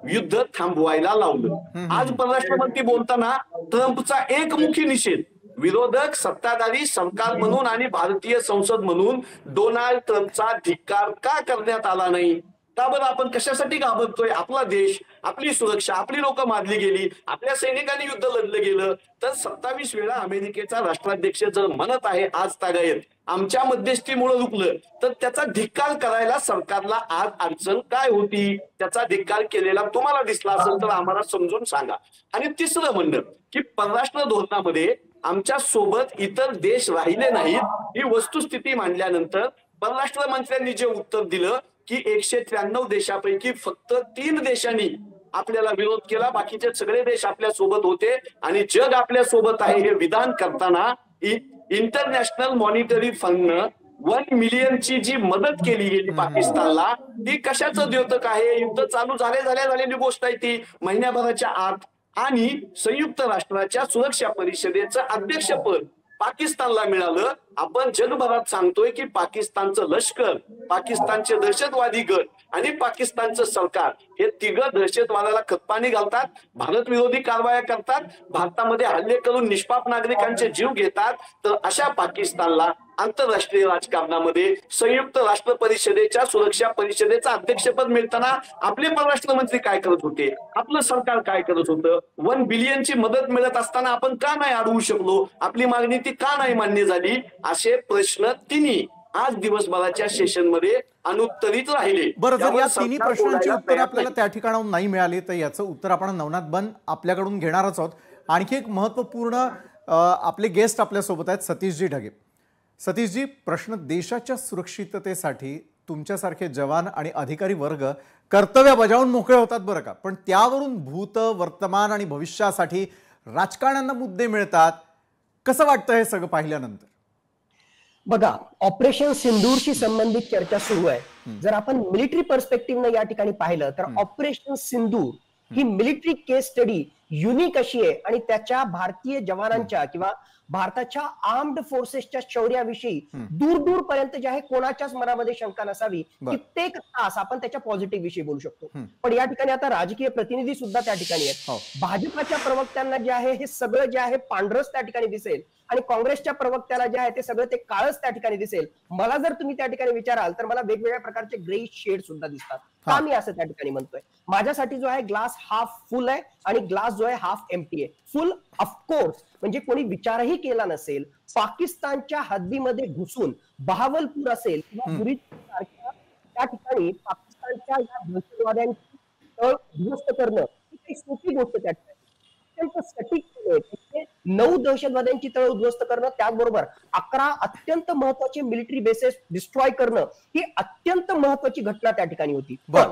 युद्ध थांबवायला लावलं. आज परराष्ट्र मंत्री बोलताना ट्रम्पचा एकमुखी निषेध. विरोधक, सत्ताधारी, सरकार म्हणून आणि भारतीय संसद म्हणून डोनाल्ड ट्रम्पचा धिक्कार का करण्यात आला नाही? का बरं आपण कशासाठी घाबरतोय? आपला देश, आपली सुरक्षा, आपली लोक मारली गेली, आपल्या सैनिकांनी युद्ध लढलं गेलं, तर 27 वेळा अमेरिकेचा राष्ट्राध्यक्ष जर म्हणत आहे आज तागायत आमच्या मध्यस्थीमुळे रुकलं, तर त्याचा धिक्कार करायला सरकारला आज अडचण काय होती? त्याचा धिक्कार केलेला तुम्हाला दिसला असेल तर आम्हाला समजून सांगा. आणि तिसरं म्हणणं की परराष्ट्र धोरणामध्ये आमच्या सोबत इतर देश राहिले नाहीत ही वस्तुस्थिती मांडल्यानंतर परराष्ट्र मंत्र्यांनी जे उत्तर दिलं की 193 देशापैकी फक्त 3 देशांनी आपल्याला विरोध केला, बाकीचे सगळे देश आपल्या सोबत होते आणि जग आपल्या सोबत आहे हे विधान करताना इंटरनॅशनल मॉनिटरी फंडनं 1 मिलियनची जी मदत केली गेली पाकिस्तानला, ती कशाचं द्योतक आहे? युद्ध चालू झालेली गोष्ट आहे ती महिन्याभराच्या आत. आणि संयुक्त राष्ट्राच्या सुरक्षा परिषदेचं अध्यक्षपद पाकिस्तानला मिळालं. आपण जगभरात सांगतोय की पाकिस्तानचं लष्कर, पाकिस्तानचे दहशतवादी गट आणि पाकिस्तानचं सरकार हे तिघं दहशतवादाला खतपाणी घालतात, भारत विरोधी कारवाया करतात, भारतामध्ये हल्ले करून निष्पाप नागरिकांचे जीव घेतात. तर अशा पाकिस्तानला आंतरराष्ट्रीय राजकारणामध्ये संयुक्त राष्ट्र परिषदेच्या सुरक्षा परिषदेचं अध्यक्षपद मिळताना आपले परराष्ट्र मंत्री काय करत होते? आपलं सरकार काय करत होतं? 1 बिलियनची मदत मिळत असताना आपण का नाही अडवू शकलो? आपली मागणी ती का नाही मान्य झाली? असे प्रश्न तिन्ही आज दिवसभराच्या सेशनमध्ये अनुत्तरित राहिले. बरं, जर या तिन्ही प्रश्नांची उत्तर आपल्याला त्या ठिकाणाहून नाही मिळाली तर याचं उत्तर आपण नवनाथ बन आपल्याकडून घेणारच आहोत. आणखी एक महत्वपूर्ण आपले गेस्ट आपल्या सोबत आहेत, सतीशजी ढगे. सतीशजी, प्रश्न देशाच्या सुरक्षिततेसाठी तुमच्यासारखे जवान आणि अधिकारी वर्ग कर्तव्य बजावून मोकळे होतात बरं का, पण त्यावरून भूत, वर्तमान आणि भविष्यासाठी राजकारण्यांना मुद्दे मिळतात. कसं वाटतं हे सगळं पाहिल्यानंतर? बघा, ऑपरेशन सिंदूरशी संबंधित चर्चा सुरू आहे. जर आपण मिलिटरी पर्स्पेक्टिव्हनं या ठिकाणी पाहिलं तर ऑपरेशन सिंदूर ही मिलिटरी केस स्टडी युनिक अशी आहे आणि त्याच्या भारतीय जवानांच्या किंवा भारताच्या आर्म्ड फोर्सेसच्या शौर्याविषयी दूर दूर पर्यंत जे आहे कोणाच्याच मनामध्ये शंका नसावी. कित्येक तास आपण त्याच्या पॉझिटिव्ह विषयी बोलू शकतो. पण या ठिकाणी आता राजकीय प्रतिनिधी सुद्धा त्या ठिकाणी आहेत. भाजपाच्या प्रवक्त्यांना जे आहे हे सगळं जे आहे पांढरच त्या ठिकाणी दिसेल आणि काँग्रेसच्या प्रवक्त्याला जे आहे ते सगळं ते काळच त्या ठिकाणी दिसेल. मला जर तुम्ही त्या ठिकाणी विचाराल तर मला वेगवेगळ्या प्रकारचे ग्रे शेड सुद्धा दिसतात. का मी असं त्या ठिकाणी म्हणतोय? माझ्यासाठी जो आहे ग्लास हाफ फुल आहे आणि ग्लास जो आहे हाफ एम्प्टी आहे. फुल ऑफकोर्स म्हणजे कोणी विचारही केला नसेल पाकिस्तानच्या हद्दीमध्ये घुसून बहावलपूर असेल किंवा सारख्या त्या ठिकाणी पाकिस्तानच्या या दहशतवाद्यांची तळ उद्ध्वस्त करणं ही काही सोपी गोष्ट त्या ठिकाणी. अत्यंत सटीक 9 दहशतवाद्यांची तळ उद्ध्वस्त करणं, त्याचबरोबर 11 अत्यंत महत्वाचे मिलिटरी बेसेस डिस्ट्रॉय करणं ही अत्यंत महत्वाची घटना त्या ठिकाणी होती. पण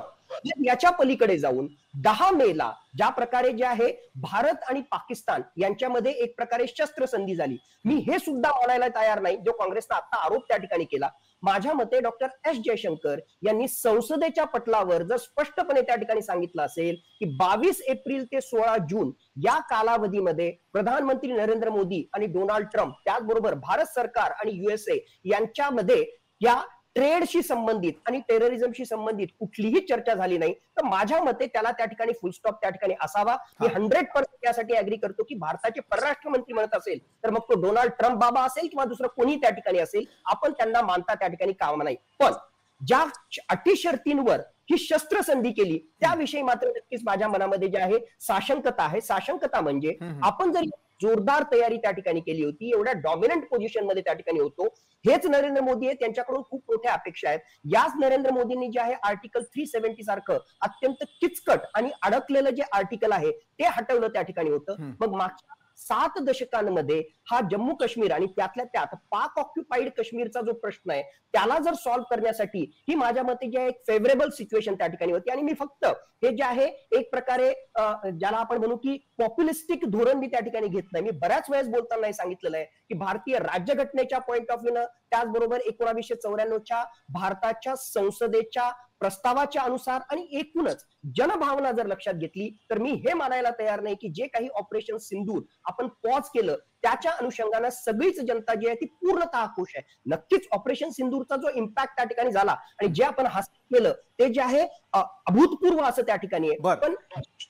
याच्या पलीकडे जाऊन 10 मेला ज्या प्रकारे जे आहे भारत आणि पाकिस्तान यांच्यामध्ये एक प्रकारे शस्त्रसंधी झाली, मी हे सुद्धा मानायला तयार नाही जो काँग्रेसचा आता आरोप त्या ठिकाणी केला. माझ्या मते डॉक्टर एस जयशंकर यांनी संसदेच्या पटलावर जर स्पष्टपणे त्या ठिकाणी सांगितलं असेल की 22 एप्रिल ते 16 जून या कालावधीमध्ये प्रधानमंत्री नरेंद्र मोदी आणि डोनाल्ड ट्रम्प त्याचबरोबर भारत सरकार आणि USA यांच्यामध्ये या ट्रेडशी संबंधित आणि टेररिझमशी संबंधित कुठलीही चर्चा झाली नाही, तर माझ्या मते त्याला त्या ठिकाणी फुल स्टॉप त्या ठिकाणी असावा. मी 100% यासाठी अग्री करतो की भारताचे परराष्ट्र मंत्री म्हणत असेल तर मग तो डोनाल्ड ट्रम्प बाबा असेल किंवा दुसरं कोणी त्या ठिकाणी असेल, आपण त्यांना मानता त्या ठिकाणी काम नाही. पण ज्या अटी शर्तींवर ही शस्त्रसंधी केली त्याविषयी मात्र नक्कीच माझ्या मनामध्ये जे आहे साशंकता आहे. साशंकता म्हणजे आपण जर जोरदार तयारी त्या ठिकाणी केली होती, एवढ्या डॉमिनंट पोझिशन मध्ये त्या ठिकाणी होतो, हेच नरेंद्र मोदी आहेत, त्यांच्याकडून खूप मोठ्या अपेक्षा आहेत. याच नरेंद्र मोदींनी जे आहे आर्टिकल 370 सारखं अत्यंत किचकट आणि अडकलेलं जे आर्टिकल आहे ते हटवलं त्या ठिकाणी होतं. मग मागच्या 7 दशकांमध्ये हा जम्मू काश्मीर आणि त्यातल्या त्यात पाक ऑक्युपाईड काश्मीरचा जो प्रश्न आहे त्याला जर सॉल्व्ह करण्यासाठी ही माझ्या मते जे एक फेवरेबल सिच्युएशन त्या ठिकाणी होती. आणि मी फक्त हे जे आहे एक प्रकारे ज्याला आपण म्हणू की पॉप्युलिस्टिक धोरण मी त्या ठिकाणी घेत नाही. मी बऱ्याच वेळेस बोलताना सांगितलेलं आहे की भारतीय राज्यघटनेच्या पॉईंट ऑफ व्ह्यूनं, त्याचबरोबर 1994च्या भारताच्या संसदेच्या प्रस्तावाच्या अनुसार आणि एकूणच जनभावना जर लक्षात घेतली तर मी हे मानायला तयार नाही की जे काही ऑपरेशन सिंदूर आपण पॉज केलं त्याच्या अनुषंगाने सगळीच जनता जी आहे ती पूर्णतः खुश आहे. नक्कीच ऑपरेशन सिंदूरचा जो इम्पॅक्ट त्या ठिकाणी झाला आणि जे आपण हास्य केलं ते जे आहे अभूतपूर्व असं त्या ठिकाणी आहे. पण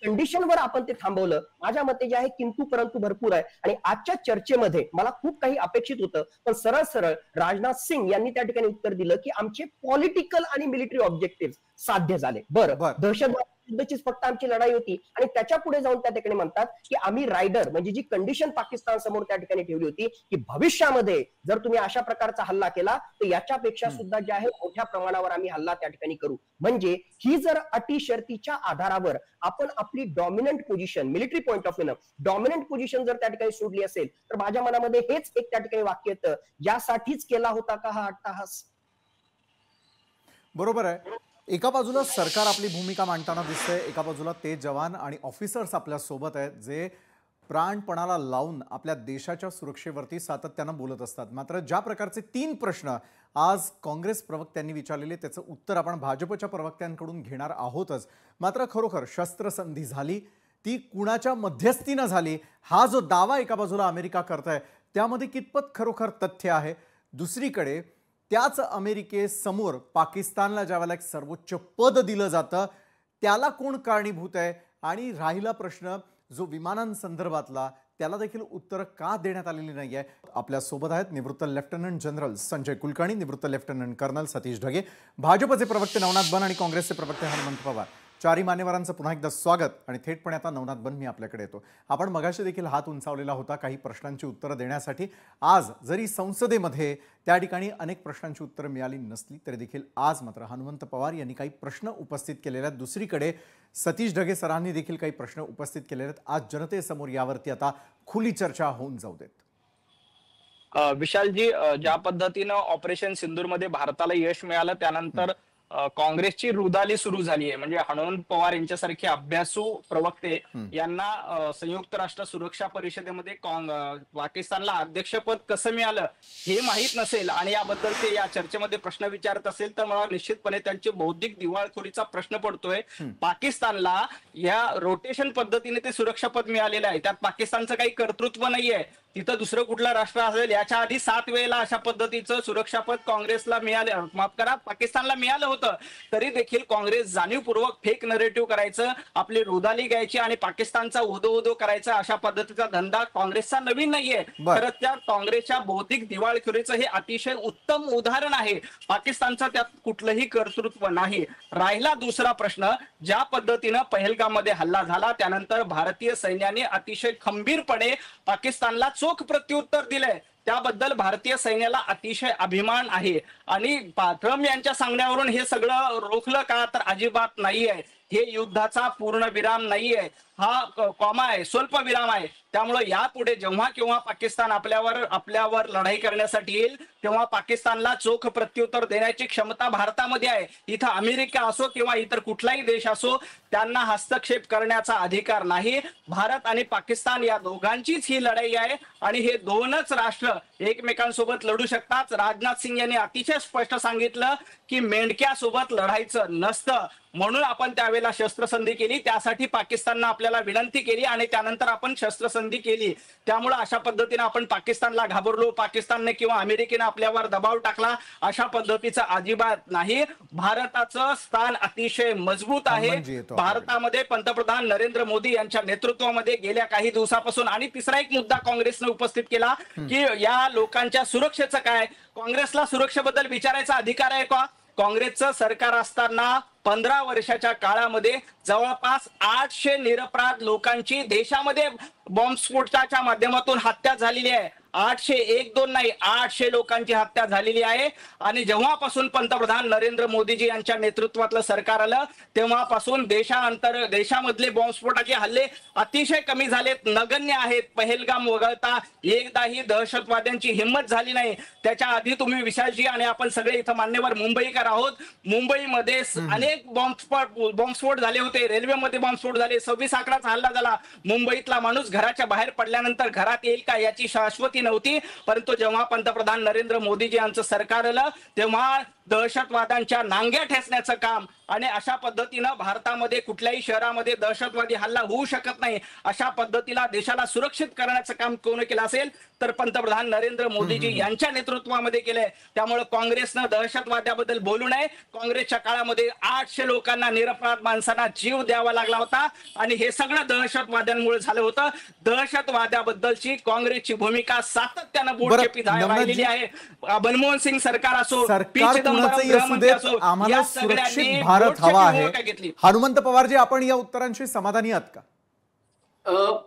कंडिशनवर आपण ते थांबवलं माझ्या मते जे आहे किंतु परंतु भरपूर आहे. आणि आजच्या चर्चेमध्ये मला खूप काही अपेक्षित होतं पण सरळ सरळ राजनाथ सिंग यांनी त्या ठिकाणी उत्तर दिलं की आमचे पॉलिटिकल आणि मिलिटरी ऑब्जेक्टिव्ह साध्य झाले. बरं, दहशतवाद युद्धाचीच फक्त आमची लढाई होती आणि त्याच्या पुढे जाऊन त्या ठिकाणी म्हणतात की आम्ही रायडर म्हणजे जी कंडिशन पाकिस्तान समोर त्या ठिकाणी ठेवली होती की भविष्यामध्ये जर तुम्ही अशा प्रकारचा हल्ला केला तर याच्यापेक्षा सुद्धा जे आहे मोठ्या प्रमाणावर आम्ही हल्ला त्या ठिकाणी करू. म्हणजे ही जर अटी शर्तीच्या आधारावर आपण आपली dominant position military point of view dominant position जर त्या ठिकाणी सोडली असेल तर माझ्या मनामध्ये हेच एक त्या ठिकाणी वाक्य येतं, यासाठीच केला होता का हा अट्टहास. बरोबर आहे. एका बाजूला सरकार आपली भूमिका मांडताना दिसतंय, एका बाजूला ते जवान आणि ऑफिसर्स आपल्या सोबत आहेत जे प्राणपणाला लावून आपल्या देशाच्या सुरक्षेवरती सातत्यानं बोलत असतात. मात्र ज्या प्रकारचे 3 प्रश्न आज काँग्रेस प्रवक्त्यांनी विचारलेले त्याचं उत्तर आपण भाजपच्या प्रवक्त्यांकडून घेणार आहोतच. मात्र खरोखर शस्त्रसंधी झाली ती कुणाच्या मध्यस्थीनं झाली हा जो दावा एका बाजूला अमेरिका करताय त्यामध्ये कितपत खरोखर तथ्य आहे. दुसरीकडे त्याच अमेरिकेसमोर पाकिस्तानला ज्यावेळेला एक सर्वोच्च पद दिलं जातं त्याला कोण कारणीभूत आहे आणि राहिला प्रश्न जो विमानांसंदर्भातला त्याला देखील उत्तर का देण्यात आलेली नाही आहे. आपल्या सोबत आहेत निवृत्त लेफ्टनंट जनरल संजय कुलकर्णी, निवृत्त लेफ्टनंट कर्नल सतीश ढगे, भाजपचे प्रवक्ते नवनाथ बन आणि काँग्रेसचे प्रवक्ते हनुमंत पवार. चारही मान्यवरांचं पुन्हा एकदा स्वागत. आणि थेटपणे आता नवनाथ बन मी आपल्याकडे येतो. आपण मगाशी देखील हात उंचावलेला होता काही प्रश्नांची उत्तरं देण्यासाठी. आज जरी संसदेमध्ये त्या ठिकाणी अनेक प्रश्नांची उत्तरं मिळाली नसली तरी देखील आज मात्र हनुमंत पवार यांनी काही प्रश्न उपस्थित केलेले आहेत. दुसरीकडे सतीश ढगे सरांनी देखील काही प्रश्न उपस्थित केलेले आहेत. आज जनतेसमोर यावरती आता खुली चर्चा होऊन जाऊ देत. विशालजी, ज्या पद्धतीनं ऑपरेशन सिंदूरमध्ये भारताला यश मिळालं त्यानंतर काँग्रेसची रुदाली सुरू झाली आहे. म्हणजे हनुमंत पवार यांच्यासारखे अभ्यासू प्रवक्ते यांना संयुक्त राष्ट्र सुरक्षा परिषदेमध्ये पाकिस्तानला अध्यक्षपद कसं मिळालं हे माहीत नसेल आणि याबद्दल ते या चर्चेमध्ये प्रश्न विचारत असेल तर मला निश्चितपणे त्यांची बौद्धिक दिवाळखोरीचा प्रश्न पडतोय. पाकिस्तानला या रोटेशन पद्धतीने ते सुरक्षापद मिळालेलं आहे, त्यात पाकिस्तानचं काही कर्तृत्व नाहीये. तिथं दुसरं कुठलं राष्ट्र असेल याच्या आधी 7 वेळेला अशा पद्धतीचं सुरक्षापद काँग्रेसला मिळालं, माफ करा पाकिस्तानला मिळालं होतं. तरी देखील काँग्रेस जाणीवपूर्वक फेक नरेटिव्ह करायचं, आपली रुदाली घ्यायची आणि पाकिस्तानचा उदो करायचा अशा पद्धतीचा धंदा काँग्रेसचा नवीन नाहीये. तर त्या काँग्रेसच्या बौद्धिक दिवाळखोरीचं हे अतिशय उत्तम उदाहरण आहे. पाकिस्तानचा त्यात कुठलंही कर्तृत्व नाही. राहिला दुसरा प्रश्न, ज्या पद्धतीनं पहलगाममध्ये हल्ला झाला त्यानंतर भारतीय सैन्याने अतिशय खंबीरपणे पाकिस्तानला चोख प्रत्युत्तर दिलंय त्याबद्दल भारतीय सैन्याला अतिशय अभिमान आहे. आणि ट्रम्प यांच्या सांगण्यावरून हे सगळं रोखलं का तर अजिबात नाहीये. हे युद्धाचा पूर्ण विराम नाहीये, हा कॉमा आहे, स्वल्प विराम आहे. त्यामुळे यापुढे जेव्हा केव्हा पाकिस्तान आपल्यावर लढाई करण्यासाठी येईल तेव्हा पाकिस्तानला चोख प्रत्युत्तर देण्याची क्षमता भारतामध्ये आहे. इथं अमेरिका असो किंवा इतर कुठलाही देश असो त्यांना हस्तक्षेप करण्याचा अधिकार नाही. भारत आणि पाकिस्तान या दोघांचीच ही लढाई आहे आणि हे दोनच राष्ट्र एकमेकांसोबत लढू शकतात. राजनाथ सिंग यांनी अतिशय स्पष्ट सांगितलं की मेंढक्यासोबत लढायचं नसतं, म्हणून आपण त्यावेळेला शस्त्रसंधी केली, त्यासाठी पाकिस्ताननं आपल्याला विनंती केली आणि त्यानंतर आपण शस्त्रसंधी केली. त्यामुळे अशा पद्धतीने आपण पाकिस्तानला घाबरलो, पाकिस्तानने किंवा अमेरिकेने आपल्यावर दबाव टाकला अशा पद्धतीचं अजिबात नाही. भारताचं स्थान अतिशय मजबूत आहे. भारतामध्ये पंतप्रधान नरेंद्र मोदी यांच्या नेतृत्वामध्ये गेल्या काही दिवसापासून आणि तिसरा एक मुद्दा काँग्रेसने उपस्थित केला की या लोकांच्या सुरक्षेचं काय, काँग्रेसला सुरक्षेबद्दल विचारायचा अधिकार आहे का? काँग्रेसचं सरकार असताना 15 वर्षाच्या काळामध्ये जवळपास 800 निरपराध लोकांची देशामध्ये बॉम्बस्फोटाच्या माध्यमातून हत्या झालेली आहे. एक दोन नाही 800 लोकांची हत्या झालेली आहे. आणि जेव्हापासून पंतप्रधान नरेंद्र मोदीजी यांच्या नेतृत्वातलं सरकार आलं तेव्हापासून देशामधले बॉम्बस्फोटाचे हल्ले अतिशय कमी झालेत, नगण्य आहेत. पहलगाम वगळता एकदाही दहशतवाद्यांची हिंमत झाली नाही. त्याच्या आधी तुम्ही विशालजी आणि आपण सगळे इथं मान्यवर मुंबईकर आहोत, मुंबईमध्ये अनेक बॉम्बस्फोट झाले होते, रेल्वेमध्ये बॉम्बस्फोट झाले, 26 आकडाचा हल्ला झाला. मुंबईतला माणूस घराच्या बाहेर पडल्यानंतर घरात येईल का याची शाश्वती नव्हती. परंतु जेव्हा पंतप्रधान नरेंद्र मोदीजी यांचं सरकार आलं तेव्हा दहशतवाद्यांच्या नांग्या ठेचण्याचं काम आणि अशा पद्धतीनं भारतामध्ये कुठल्याही शहरामध्ये दहशतवादी हल्ला होऊ शकत नाही अशा पद्धतीला देशाला सुरक्षित करण्याचं काम कोण केलं असेल तर पंतप्रधान नरेंद्र मोदीजी यांच्या नेतृत्वामध्ये केलंय. त्यामुळे काँग्रेसनं दहशतवाद्याबद्दल बोलू नये. काँग्रेसच्या काळामध्ये 800 लोकांना, निरपराध माणसांना जीव द्यावा लागला होता आणि हे सगळं दहशतवाद्यांमुळे झालं होतं. दहशतवाद्याबद्दलची काँग्रेसची भूमिका सातत्यानं बोटचेपी राहिलेली आहे. मनमोहन सिंग सरकार असो, पी चिदंबरम गृहमंत्री असो, आम्हाला सुरक्षित भारत हवा आहे. हनुमंत पवारजी, आपण या उत्तरांशी समाधानी आहात का?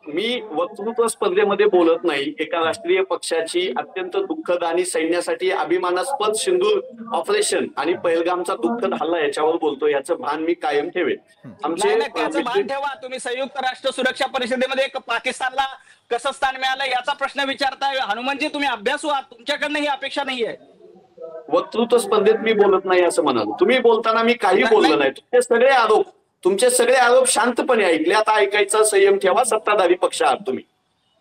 मी वक्तृत्व स्पर्धेमध्ये बोलत नाही. एका राष्ट्रीय पक्षाची अत्यंत दुःखद आणि सैन्यासाठी अभिमानास्पद सिंदूर ऑपरेशन आणि पहलगामचा दुःखद हल्ला याच्यावर बोलतो. याचं भान मी कायम ठेवेन. त्याचं भान ठेवा. तुम्ही संयुक्त राष्ट्र सुरक्षा परिषदेमध्ये पाकिस्तानला कसं स्थान मिळालं याचा प्रश्न विचारताय. हनुमानजी, तुम्ही अभ्यासू आहात, तुमच्याकडनं ही अपेक्षा नाहीये. वक्तृत्व स्पर्धेत मी बोलत नाही असं म्हणालो. तुम्ही बोलताना मी काही बोललो नाही. तुमचे सगळे आरोप शांतपणे ऐकले. आता ऐकायचा संयम ठेवा. सत्ताधारी पक्ष आहात तुम्ही.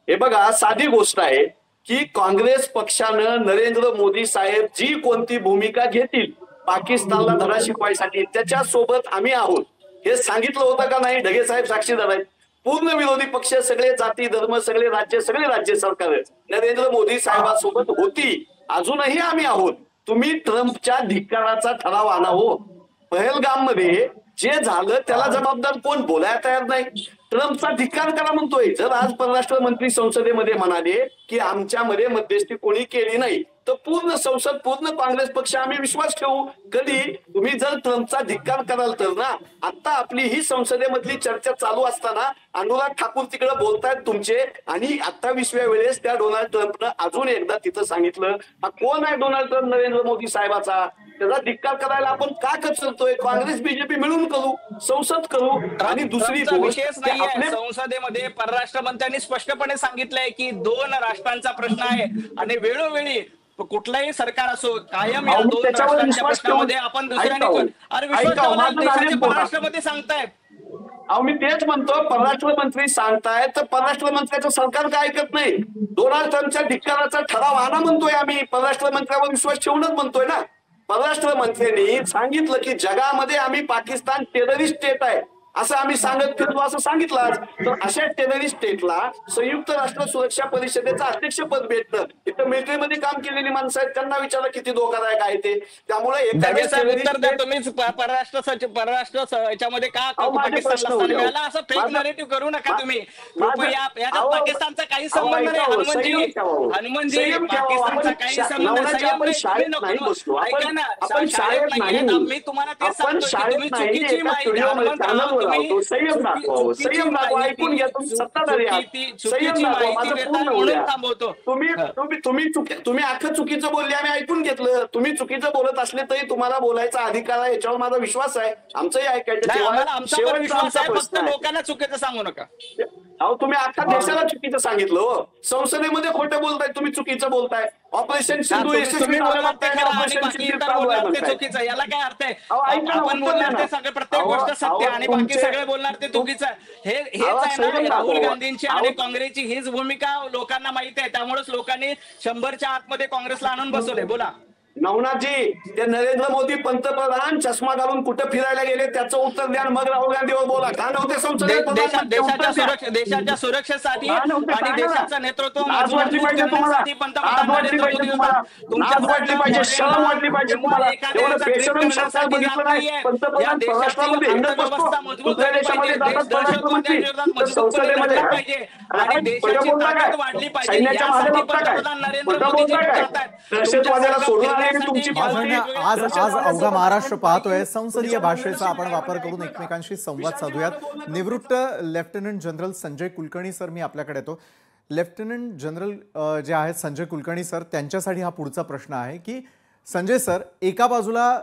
हे बघा, साधी गोष्ट आहे की काँग्रेस पक्षानं नरेंद्र मोदी साहेब जी कोणती भूमिका घेतील पाकिस्तानला धडा शिकवायसाठी त्याच्यासोबत आम्ही आहोत हे सांगितलं होतं का नाही? ढगे साहेब साक्षीदार आहेत. पूर्ण विरोधी पक्ष, सगळे जाती धर्म, सगळे राज्य सरकार नरेंद्र मोदी साहेबांसोबत होती. अजूनही आम्ही आहोत. तुम्ही ट्रम्पच्या धिक्काराचा ठराव आणा हो. पहलगाम मध्ये जे झालं त्याला जबाबदार कोण? बोलायला तयार नाही. ट्रम्पचा धिक्कार करा म्हणतोय. जर आज परराष्ट्र मंत्री संसदेमध्ये म्हणाले की आमच्यामध्ये मध्यस्थी कोणी केली नाही तर पूर्ण संसद, पूर्ण काँग्रेस पक्ष आम्ही विश्वास ठेवू. कधी तुम्ही जर ट्रम्पचा धिक्कार कराल तर ना. आता आपली ही संसदेमधली चर्चा चालू असताना अनुराग ठाकूर तिकडे बोलतायत तुमचे आणि 28व्या वेळेस त्या डोनाल्ड ट्रम्पनं अजून एकदा तिथं सांगितलं हा कोण आहे डोनाल्ड ट्रम्प नरेंद्र मोदी साहेबाचा, त्याचा धिक्कार करायला आपण का कचरतोय? काँग्रेस बीजेपी मिळून करू, संसद करू. आणि दुसरी विशेष नाही, संसदेमध्ये परराष्ट्र मंत्र्यांनी स्पष्टपणे सांगितलंय की 2 राष्ट्रांचा प्रश्न आहे आणि वेळोवेळी कुठलाही सरकार असो कायम या 2 राष्ट्रांच्या प्रश्नामध्ये आपण दुसऱ्याने परराष्ट्रपती सांगतायत. अहो, मी तेच म्हणतो, परराष्ट्र मंत्री सांगतायत तर परराष्ट्र मंत्र्याचं सरकार काय ऐकत नाही? डोनाल्ड ट्रम्पच्या धिक्काराचा ठराव आणा म्हणतोय आम्ही. परराष्ट्र मंत्र्यावर विश्वास ठेवूनच म्हणतोय ना. परराष्ट्र मंत्र्यांनी सांगितलं की जगामध्ये आम्ही पाकिस्तान टेररिस्ट स्टेट आहे असं आम्ही सांगत फिरतो असं सांगितलं. तर अशा टेररिस्ट स्टेटला संयुक्त राष्ट्र सुरक्षा परिषदेचं अध्यक्षपद भेटतं. इथं मिलिटरीमध्ये काम केलेली माणसं आहेत, त्यांना विचारा किती धोकादायक आहे ते. त्यामुळे उत्तर द्या तुम्हीच. परराष्ट्र याच्यामध्ये का पाकिस्तानला मिळाला असं फेक नरेटिव्ह करू नका तुम्ही. याच्यात पाकिस्तानचा काही संबंध नाही. हनुमानजी पाकिस्तानचा काही संबंध ऐका ना, मी तुम्हाला तेच सांगतो तुम्ही चुकीची माहिती संयम दाखवा. ऐकून घ्या. तुम्ही सत्ताधारी आहात. संयम दाखवा. माझं पूर्ण होऊया. तुम्ही अख्खं चुकीचं बोलले, आम्ही ऐकून घेतलं. तुम्ही चुकीचं बोलत असले तरी तुम्हाला बोलायचा अधिकार आहे, याच्यावर माझा विश्वास आहे. आमचंही ऐकायचं. फक्त लोकांना चुकीचं सांगू नका. अहो, तुम्ही अख्खा देशाला चुकीचं सांगितलं हो. संसदेमध्ये खोटं बोलताय, तुम्ही चुकीचं बोलताय. ऑपरेशन सिंधू चुकीचं, याला काय अर्थ आहे? आपण बोलणार ते सगळं प्रत्येक गोष्ट सत्य आणि बाकी सगळे बोलणार ते चुकीचं. हेच आहे ना राहुल गांधींची आणि काँग्रेसची हीच भूमिका लोकांना माहिती आहे. त्यामुळेच लोकांनी 100च्या आतमध्ये काँग्रेसला आणून बसवले. बोला नवनाथजी, ते नरेंद्र मोदी पंतप्रधान चष्मा घालून कुठं फिरायला गेले त्याचं उत्तर द्या. मग राहुल गांधीवर बोला. का नव्हते संसदेत? देशाच्या सुरक्षेसाठी आणि देशाचं नेतृत्व मजबूत करण्यासाठी पंतप्रधान नरेंद्र मोदी होता. शरम वाटली पाहिजे तुम्हाला. एवढं बेशरम सरकार बघितलं नाही. पंतप्रधान परराष्ट्रामध्ये हिंडत बसतो, दुसऱ्या देशामध्ये जातात परराष्ट्रमंत्री, संसदेमध्ये आणि देशाची ताकद वाढली पाहिजे यासाठी पंतप्रधान नरेंद्र मोदी करतात. दहशतवाद्याला सोडून आज अवघा महाराष्ट्र पाहतोय. संसदीय भाषेचा आपण वापर करून एकमेकांशी संवाद साधूयात. निवृत्त lieutenant general Sanjay Kulkarni sir, मी आपल्याकडे येतो. लेफ्टनंट जनरल जे आहेत संजय कुलकर्णी सर, त्यांच्यासाठी हा पुढचा प्रश्न आहे की संजय सर, एका बाजूला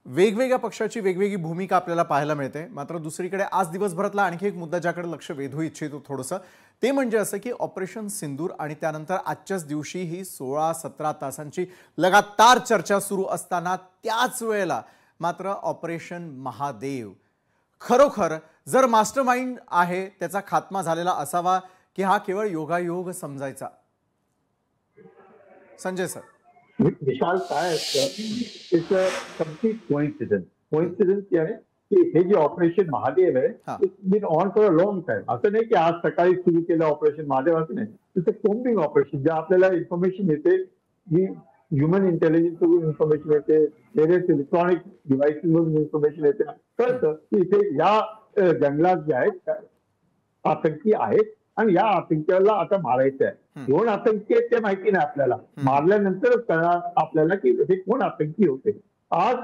वेगवेगळ्या पक्षाची वेगवेगळी भूमिका आपल्याला पाहायला मिळते, मात्र दुसरीकडे आज दिवसभरातला आणखी एक मुद्दा ज्याकडे लक्ष वेधू इच्छितो थोडंसं, ते म्हणजे असं की ऑपरेशन सिंदूर आणि त्यानंतर आजच्याच दिवशी ही 16-17 तासांची लगातार चर्चा सुरू असताना त्याच वेळेला मात्र ऑपरेशन महादेव खरोखर जर मास्टरमाइंड आहे त्याचा खात्मा झालेला असावा की हा केवळ योगायोग समजायचा? संजय सर. विशाल, काय असतं, इट्स अ कम्प्लीट कोइन्सिडन्स की आहे की हे जे ऑपरेशन महादेव आहे it's been on for a long time. असं नाही की आज सकाळी सुरू केलं ऑपरेशन महादेव, असं नाही. It's a combing operation. जे आपल्याला इन्फॉर्मेशन येते ही ह्युमन इंटेलिजन्स मधून इन्फॉर्मेशन येते, वेरियस इलेक्ट्रॉनिक डिव्हाइसेस मधून इन्फॉर्मेशन येते. कळतं की इथे या जंगलात जे आहेत आतंकी आहेत आणि या आतंक्याला आता मारायचं आहे. कोण आतंकी आहेत ते माहिती नाही आपल्याला, मारल्यानंतरच कळणार आपल्याला की हे कोण आतंकी होते. आज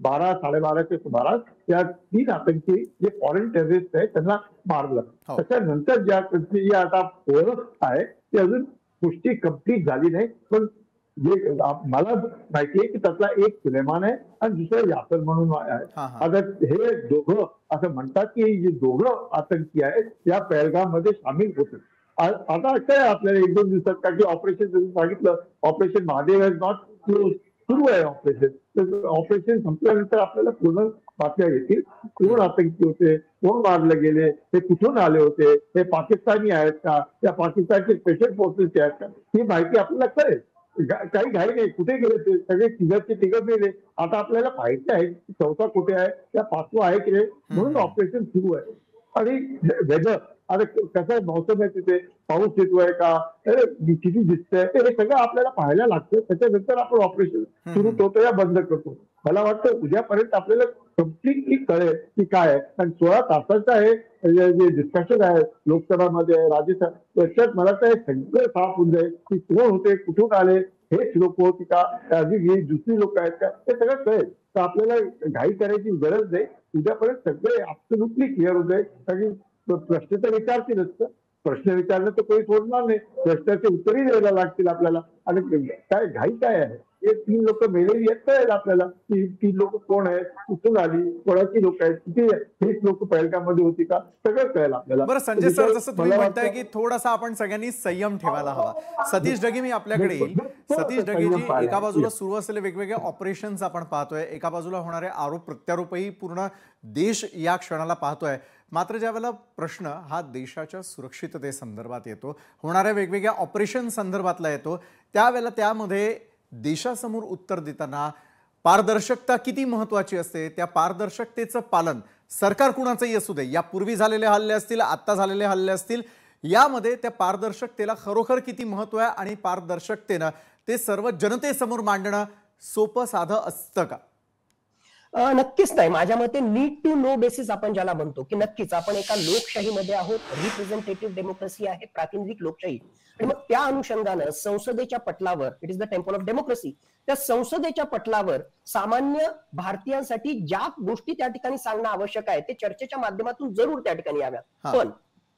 12-12:30च्या सुमारास या 3 आतंकी जे फॉरेन टेररिस्ट आहेत त्यांना मारलं. त्याच्यानंतर ज्या जी आता ओळख आहे ती अजून पुष्टी कम्प्लीट झाली नाही, पण जे मला माहिती आहे की त्यातला एक सुलेमान आहे आणि दुसरं यासर म्हणून आहे. आता हे दोघं असं म्हणतात की जे दोघं आतंकी आहेत या पहलगाम मध्ये सामील होते. आता काय आपल्याला 1-2 दिवसात का की ऑपरेशन सांगितलं, operation Mahadev has not close, सुरू आहे ऑपरेशन. ऑपरेशन संपल्यानंतर आपल्याला पूर्ण बातम्या येतील. कोण आतंकी होते, कोण मारले गेले, हे कुठून आले होते, हे पाकिस्तानी आहेत का, या पाकिस्तानचे स्पेशल फोर्सेसचे आहेत का, ही माहिती आपल्याला कळेल. काही घाई नाही, कुठे गेले ते सगळे तिघं गेले. आता आपल्याला माहिती आहे चौथा कुठे आहे, त्या 5वा आहे की नाही, म्हणून ऑपरेशन सुरू आहे. आणि वेदर आता कसं मौसम आहे, तिथे पाऊस येतोय का, किती दिसतंय, हे सगळं आपल्याला पाहायला लागतं. त्याच्यानंतर आपण ऑपरेशन सुरू करतो या बंद करतो. मला वाटतं उद्यापर्यंत आपल्याला कम्प्लिटली कळेल की काय आहे. आणि 16 तासाचं आहे जे डिस्कशन आहे लोकसभामध्ये, राज्यसभा, त्याच्यात मला तर सगळं साफ होऊन जाईल की कोण होते, कुठून आले, हेच लोक होती का, ही दुसरी लोक आहेत का, हे सगळं कळेल. तर आपल्याला घाई करायची गरज नाही. उद्यापर्यंत सगळे ऍब्सोल्युटली क्लिअर होत आहे. कारण प्रश्न तर विचारतीलच, प्रश्न विचारणं तर कोणी सोडणार नाही, प्रश्नाचे उत्तरही द्यायला लागतील आपल्याला. आणि काय घाई काय आहे, हे 3 लोक मेलेली आहेत कळेल आपल्याला की 3 लोक कोण आहेत, कुठून आली, कोणाची लोक आहेत, किती हेच लोक पहलगाममध्ये होती का, सगळं कळेल आपल्याला. बरं संजय सर, जसं तुम्ही म्हणताय की थोडासा आपण सगळ्यांनी संयम ठेवायला हवा. सतीश डगे, मी आपल्याकडे येईल. सतीश डगेजी, एका बाजूला सुरू असलेले वेगवेगळे ऑपरेशन्स आपण पाहतोय, एका बाजूला होणारे आरोप प्रत्यारोपही पूर्ण देश या क्षणाला पाहतोय. मात्र ज्या वेळेला प्रश्न हा देशाच्या सुरक्षिततेसंदर्भात येतो, होणाऱ्या वेगवेगळ्या ऑपरेशन संदर्भातला येतो, त्यावेळेला त्यामध्ये देशासमोर उत्तर देताना पारदर्शकता किती महत्वाची असते, त्या पारदर्शकतेचं पालन सरकार कुणाचंही असू दे, यापूर्वी झालेले हल्ले असतील, आत्ता झालेले हल्ले असतील, यामध्ये त्या पारदर्शकतेला खरोखर किती महत्व आहे आणि पारदर्शकतेनं ते सर्व जनतेसमोर मांडणं सोपं साधं असतं का? नक्कीच नाही. माझ्या मते नीड टू नो बेसिस आपण ज्याला म्हणतो की नक्कीच आपण एका लोकशाहीमध्ये आहोत, रिप्रेझेंटेटिव्ह डेमोक्रेसी आहे, प्रातिनिधिक लोकशाही. आणि मग त्या अनुषंगानं संसदेच्या पटलावर, it is the temple of democracy, त्या संसदेच्या पटलावर सामान्य भारतीयांसाठी ज्या गोष्टी त्या ठिकाणी सांगणं आवश्यक आहे ते चर्चेच्या माध्यमातून जरूर त्या ठिकाणी याव्यात. पण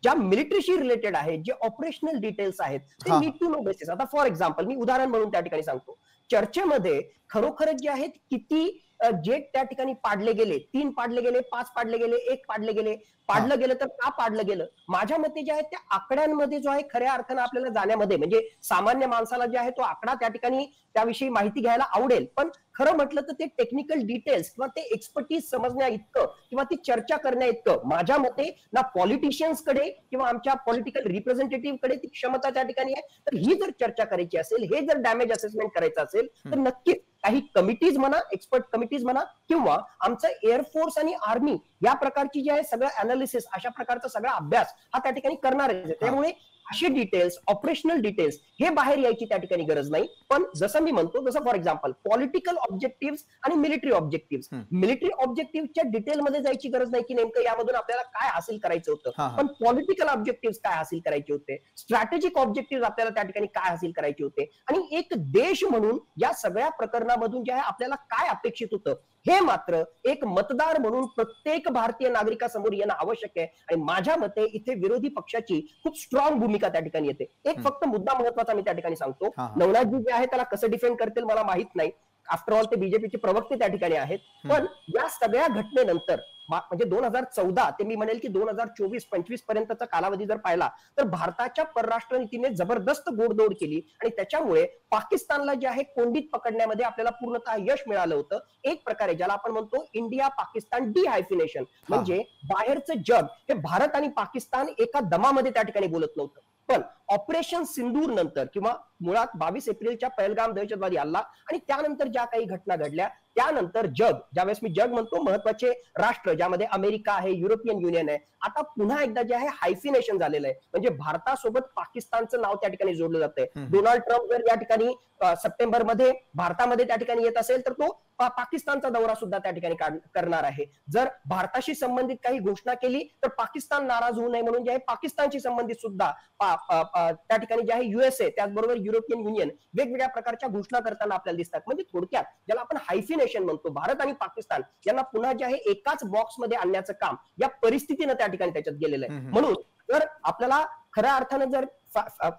ज्या मिलिटरीशी रिलेटेड आहेत, जे ऑपरेशनल डिटेल्स आहेत, ते नीड टू नो बेसिस. आता फॉर एक्झाम्पल मी उदाहरण म्हणून त्या ठिकाणी सांगतो, चर्चेमध्ये खरोखरच जे आहेत किती जेट त्या ठिकाणी पाडले गेले, 3 पाडले गेले, 5 पाडले गेले, 1 पाडले गेले, पाडलं गेलं तर का पाडलं गेलं, माझ्या मते जे आहे त्या आकड्यांमध्ये जो आहे खऱ्या अर्थानं आपल्याला जाण्यामध्ये, म्हणजे सामान्य माणसाला जे आहे तो आकडा त्या ठिकाणी त्याविषयी माहिती घ्यायला आवडेल, पण खरं म्हटलं तर ते टेक्निकल डिटेल्स किंवा ते एक्सपर्टीज समजण्या इतकं किंवा ती चर्चा करण्या इतकं माझ्या मते ना पॉलिटिशियन्स कडे किंवा आमच्या पॉलिटिकल रिप्रेझेंटेटिव्ह कडे ती क्षमता त्या ठिकाणी आहे. तर ही जर चर्चा करायची असेल, हे जर डॅमेज असेसमेंट करायचं असेल, तर नक्कीच काही कमिटीज म्हणा, एक्सपर्ट कमिटीज म्हणा, किंवा आमचं एअरफोर्स आणि आर्मी या प्रकारची जी आहे सगळं अनालिसिस, अशा प्रकारचा सगळा अभ्यास हा त्या ठिकाणी करणार आहे. त्यामुळे असे डिटेल्स, ऑपरेशनल डिटेल्स हे बाहेर यायची त्या ठिकाणी गरज नाही. पण जसं मी म्हणतो, जसं फॉर एक्झाम्पल पॉलिटिकल ऑब्जेक्टिव्ह आणि मिलिटरी ऑब्जेक्टिव्ह, मिलिटरी ऑब्जेक्टिव्हच्या डिटेलमध्ये जायची गरज नाही की नेमकं यामधून आपल्याला काय हासिल करायचं होतं, पण पॉलिटिकल ऑब्जेक्टिव्ह काय हासिल करायचे होते, स्ट्रॅटेजिक ऑब्जेक्टिव्ह आपल्याला त्या ठिकाणी काय हासिल करायचे होते, आणि एक देश म्हणून या सगळ्या प्रकरणामधून जे आहे आपल्याला काय अपेक्षित होतं हे मात्र एक मतदार म्हणून प्रत्येक भारतीय नागरिकासमोर येणं आवश्यक आहे. आणि माझ्या मते इथे विरोधी पक्षाची खूप स्ट्रॉंग भूमिका त्या ठिकाणी येते. एक फक्त मुद्दा महत्वाचा मी त्या ठिकाणी सांगतो, नवनाथजी जे आहे त्याला कसं डिफेंड करतील मला माहित नाही, आफ्टर ऑल ते बीजेपीचे प्रवक्ते त्या ठिकाणी आहेत. पण या सगळ्या घटनेनंतर म्हणजे 2014 ते मी म्हणेल की 2024-25 पर्यंतचा कालावधी जर पाहिला तर भारताच्या परराष्ट्र नीतीने जबरदस्त गोडदोड केली आणि त्याच्यामुळे पाकिस्तानला जे आहे कोंडीत पकडण्यामध्ये आपल्याला पूर्णतः यश मिळालं होतं. एक प्रकारे ज्याला आपण म्हणतो इंडिया पाकिस्तान डिहायफिनेशन, म्हणजे बाहेरचं जग हे भारत आणि पाकिस्तान एका दमामध्ये त्या ठिकाणी बोलत नव्हतं. पण ऑपरेशन सिंदूर नंतर किंवा मुळात 22 एप्रिलच्या पहलगाम दहशतवादी हल्ला आणि त्यानंतर ज्या काही घटना घडल्या त्यानंतर जग, ज्यावेळेस मी जग म्हणतो महत्वाचे राष्ट्र ज्यामध्ये अमेरिका आहे, युरोपियन युनियन आहे, आता पुन्हा एकदा जे आहे हायफिनेशन झालेलं आहे. म्हणजे भारतासोबत पाकिस्तानचं नाव त्या ठिकाणी जोडलं जातंय. डोनाल्ड ट्रम्प जर या ठिकाणी सप्टेंबर मध्ये भारतामध्ये त्या ठिकाणी येत असेल तर तो पाकिस्तानचा दौरा सुद्धा त्या ठिकाणी करणार आहे. जर भारताशी संबंधित काही घोषणा केली तर पाकिस्तान नाराज होऊ नये म्हणून जे आहे पाकिस्तानशी संबंधित सुद्धा त्या ठिकाणी जे आहे युएसए त्याचबरोबर युरोपियन युनियन वेगवेगळ्या प्रकारच्या घोषणा करताना आपल्याला दिसतात. म्हणजे थोडक्यात ज्याला आपण हायफिनेशन म्हणतो, भारत आणि पाकिस्तान यांना पुन्हा जे आहे एकाच बॉक्समध्ये आणण्याचं काम या परिस्थितीनं त्या ठिकाणी त्याच्यात गेलेलं आहे. म्हणून जर आपल्याला खऱ्या अर्थानं जर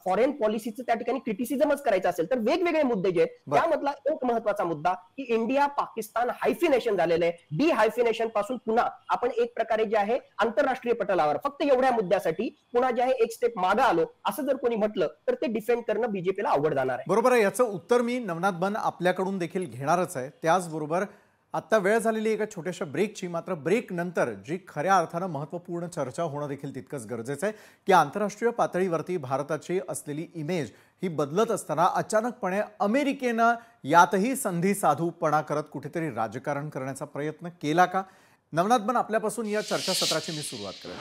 फॉरेन पॉलिसीचं त्या ठिकाणी क्रिटिसिझमच करायचं असेल तर वेगवेगळे मुद्दे जे आहेत त्यामधला एक महत्वाचा मुद्दा की इंडिया पाकिस्तान हायफिनेशन झालेलं आहे. डिहायफिनेशन पासून पुन्हा आपण एक प्रकारे जे आहे आंतरराष्ट्रीय पटलावर फक्त एवढ्या मुद्द्यासाठी पुन्हा जे आहे एक स्टेप मागे आलो असं जर कोणी म्हटलं तर ते डिफेंड करणं बीजेपीला अवघड जाणार आहे. बरोबर आहे. याचं उत्तर मी नवनाथ बन आपल्याकडून देखील घेणारच आहे. त्याचबरोबर आता वेळ झालेली एका छोट्याशा ब्रेकची. मात्र ब्रेक नंतर जी खऱ्या अर्थानं महत्त्वपूर्ण चर्चा होणं देखील तितकंच गरजेचं आहे की आंतरराष्ट्रीय पातळीवरती भारताची असलेली इमेज ही बदलत असताना अचानकपणे अमेरिकेनं यातही संधी साधूपणा करत कुठेतरी राजकारण करण्याचा प्रयत्न केला का? नवनाथ बन आपल्यापासून या चर्चासत्राची मी सुरुवात करेन.